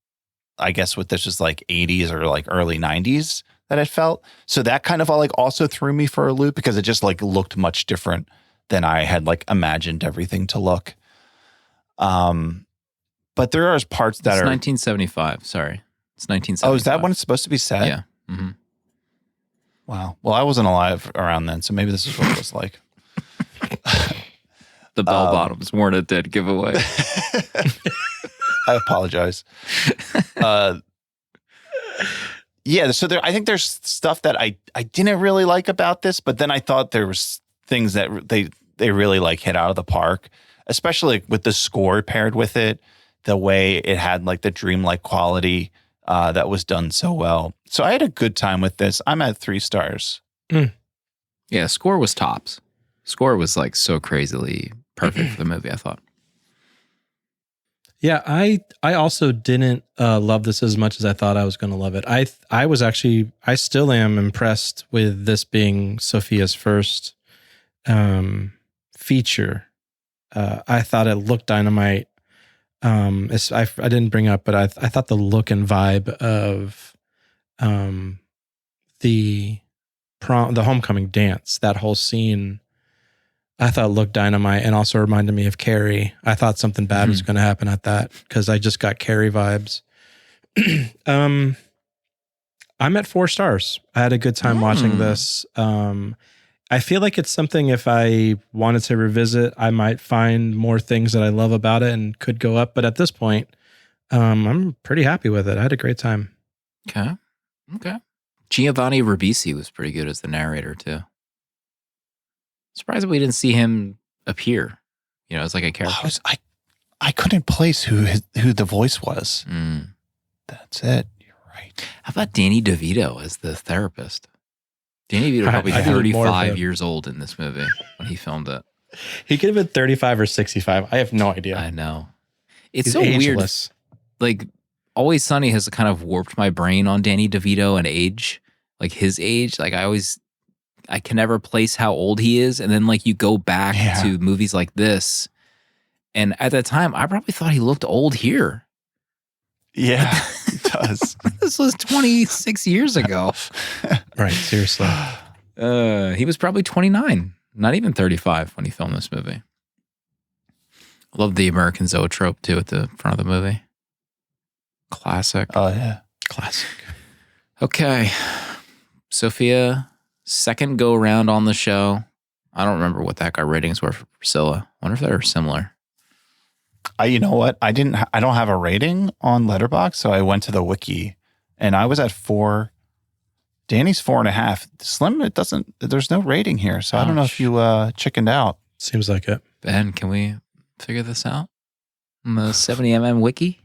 I guess what this was like 80s or like early 90s that it felt. So that kind of like also threw me for a loop because it just like looked much different than I had like imagined everything to look. But there are parts that it's are 1975. Sorry, it's 1975. Oh, is that when it's supposed to be set? Yeah. Mm-hmm. Wow. Well, I wasn't alive around then, so maybe this is what it was like. The bell bottoms weren't a dead giveaway. I apologize. Yeah, so I think there's stuff that I didn't really like about this, but then I thought there was things that they really like hit out of the park, especially with the score paired with it, the way it had like the dreamlike quality that was done so well. So I had a good time with this. I'm at 3 stars. Yeah, score was tops. Score was like so crazily perfect for the movie, I thought. Yeah, I also didn't love this as much as I thought I was going to love it. I still am impressed with this being Sophia's first feature. I thought it looked dynamite. I didn't bring up, but I thought the look and vibe of the homecoming dance, that whole scene, I thought looked dynamite and also reminded me of Carrie. I thought something bad was going to happen at that because I just got Carrie vibes. I'm at 4 stars. I had a good time watching this. I feel like it's something, if I wanted to revisit, I might find more things that I love about it and could go up. But at this point, I'm pretty happy with it. I had a great time. Okay. Giovanni Ribisi was pretty good as the narrator too. Surprised we didn't see him appear, as like a character. I couldn't place who the voice was. That's it. You're right. How about Danny DeVito as the therapist? Danny DeVito probably 35 years old in this movie when he filmed it. He could have been 35 or 65. I have no idea. I know. It's He's so ageless. Weird. Like, Always Sunny has kind of warped my brain on Danny DeVito and age. Like his age. Like I can never place how old he is. And then like you go back to movies like this. And at that time, I probably thought he looked old here. Yeah, he does. This was 26 years ago. Right, seriously. He was probably 29, not even 35 when he filmed this movie. I love the American Zoetrope too at the front of the movie. Classic. Oh, yeah. Classic. Okay. Sophia, second go around on the show. I don't remember what that got ratings were for Priscilla. I wonder if they're similar. You know what? I don't have a rating on Letterboxd, so I went to the wiki and I was at 4. Danny's 4.5. Slim, there's no rating here. So I don't know if you chickened out. Seems like it. Ben, can we figure this out on the 70mm wiki?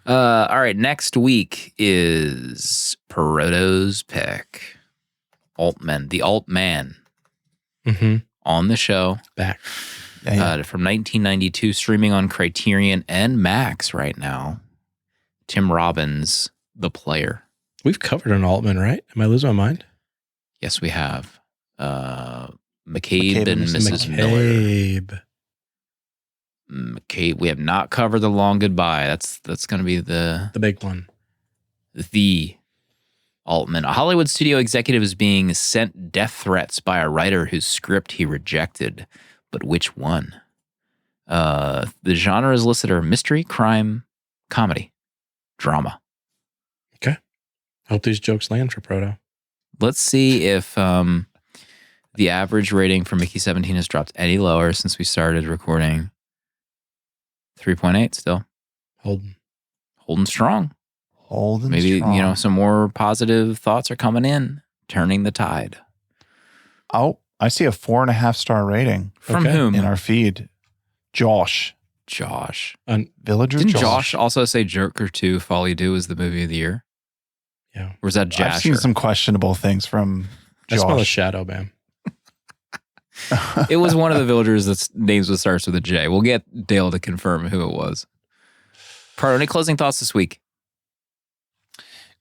All right. Next week is Proto's pick. Altman, the Altman on the show. Back. From 1992, streaming on Criterion and Max right now. Tim Robbins, The Player. We've covered an Altman, right? Am I losing my mind? Yes, we have. McCabe and Mrs. Miller. McCabe. We have not covered The Long Goodbye. That's going to be the big one. The Altman. A Hollywood studio executive is being sent death threats by a writer whose script he rejected. But which one? The genres listed are mystery, crime, comedy, drama. Okay. Hope these jokes land for Proto. Let's see if the average rating for Mickey 17 has dropped any lower since we started recording. 3.8 still. Holding strong. Maybe, strong. Some more positive thoughts are coming in, turning the tide. Oh, I see a 4.5-star rating. From whom? In our feed. Josh. Villager Didn't Josh also say Joker 2, Fall You Do is the movie of the year? Yeah. Or was that Jasher? I've seen some questionable things from Josh. I smell a shadow, man. It was one of the villagers that's names that starts with a J. We'll get Dale to confirm who it was. Proto, any closing thoughts this week?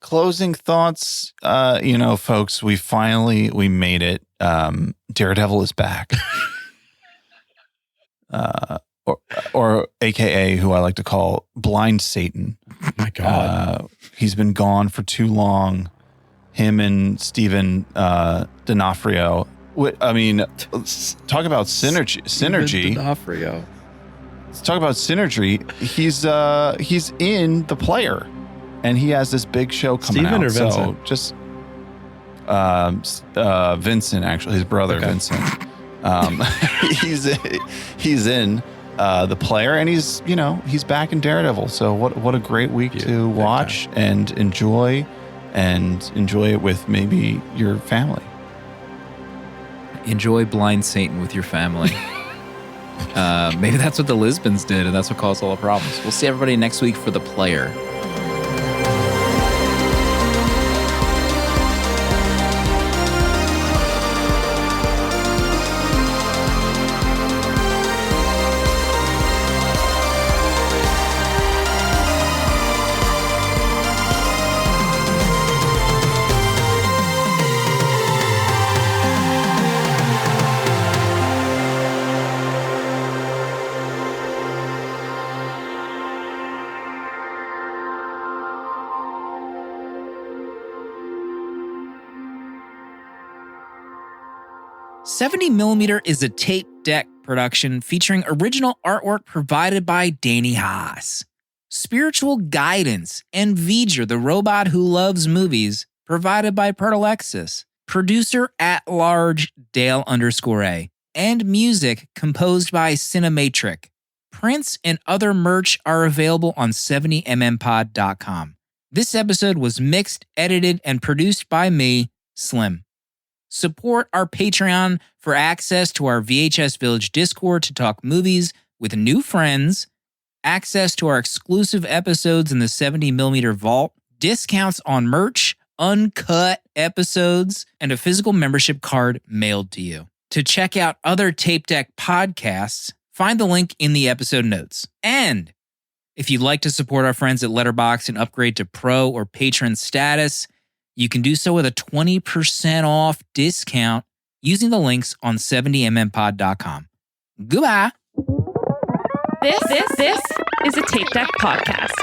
Closing thoughts, folks, we made it. Daredevil is back. Or AKA who I like to call Blind Satan. My God. He's been gone for too long. Him and Steven D'Onofrio. I mean, talk about synergy. D'Onofrio. Let's talk about synergy. He's in The Player, and he has this big show coming Steven out. Or Vincent? So just Vincent, actually, his brother, okay. Vincent. He's in The Player, and he's back in Daredevil. So what a great week to watch and enjoy it with maybe your family. Enjoy Blind Satan with your family. Maybe that's what the Lisbons did, and that's what caused all the problems. We'll see everybody next week for The Player. $70mm is a tape deck production featuring original artwork provided by Danny Haas. Spiritual guidance and V'ger, the robot who loves movies, provided by Pertalexis. Producer at large Dale_A. And music composed by Cinematric. Prints and other merch are available on 70mmpod.com. This episode was mixed, edited, and produced by me, Slim. Support our Patreon for access to our VHS Village Discord to talk movies with new friends, access to our exclusive episodes in the 70mm vault, discounts on merch, uncut episodes, and a physical membership card mailed to you. To check out other Tape Deck podcasts, find the link in the episode notes. And if you'd like to support our friends at Letterboxd and upgrade to Pro or Patron status, you can do so with a 20% off discount using the links on 70mmpod.com. Goodbye. This is a Tape Deck podcast.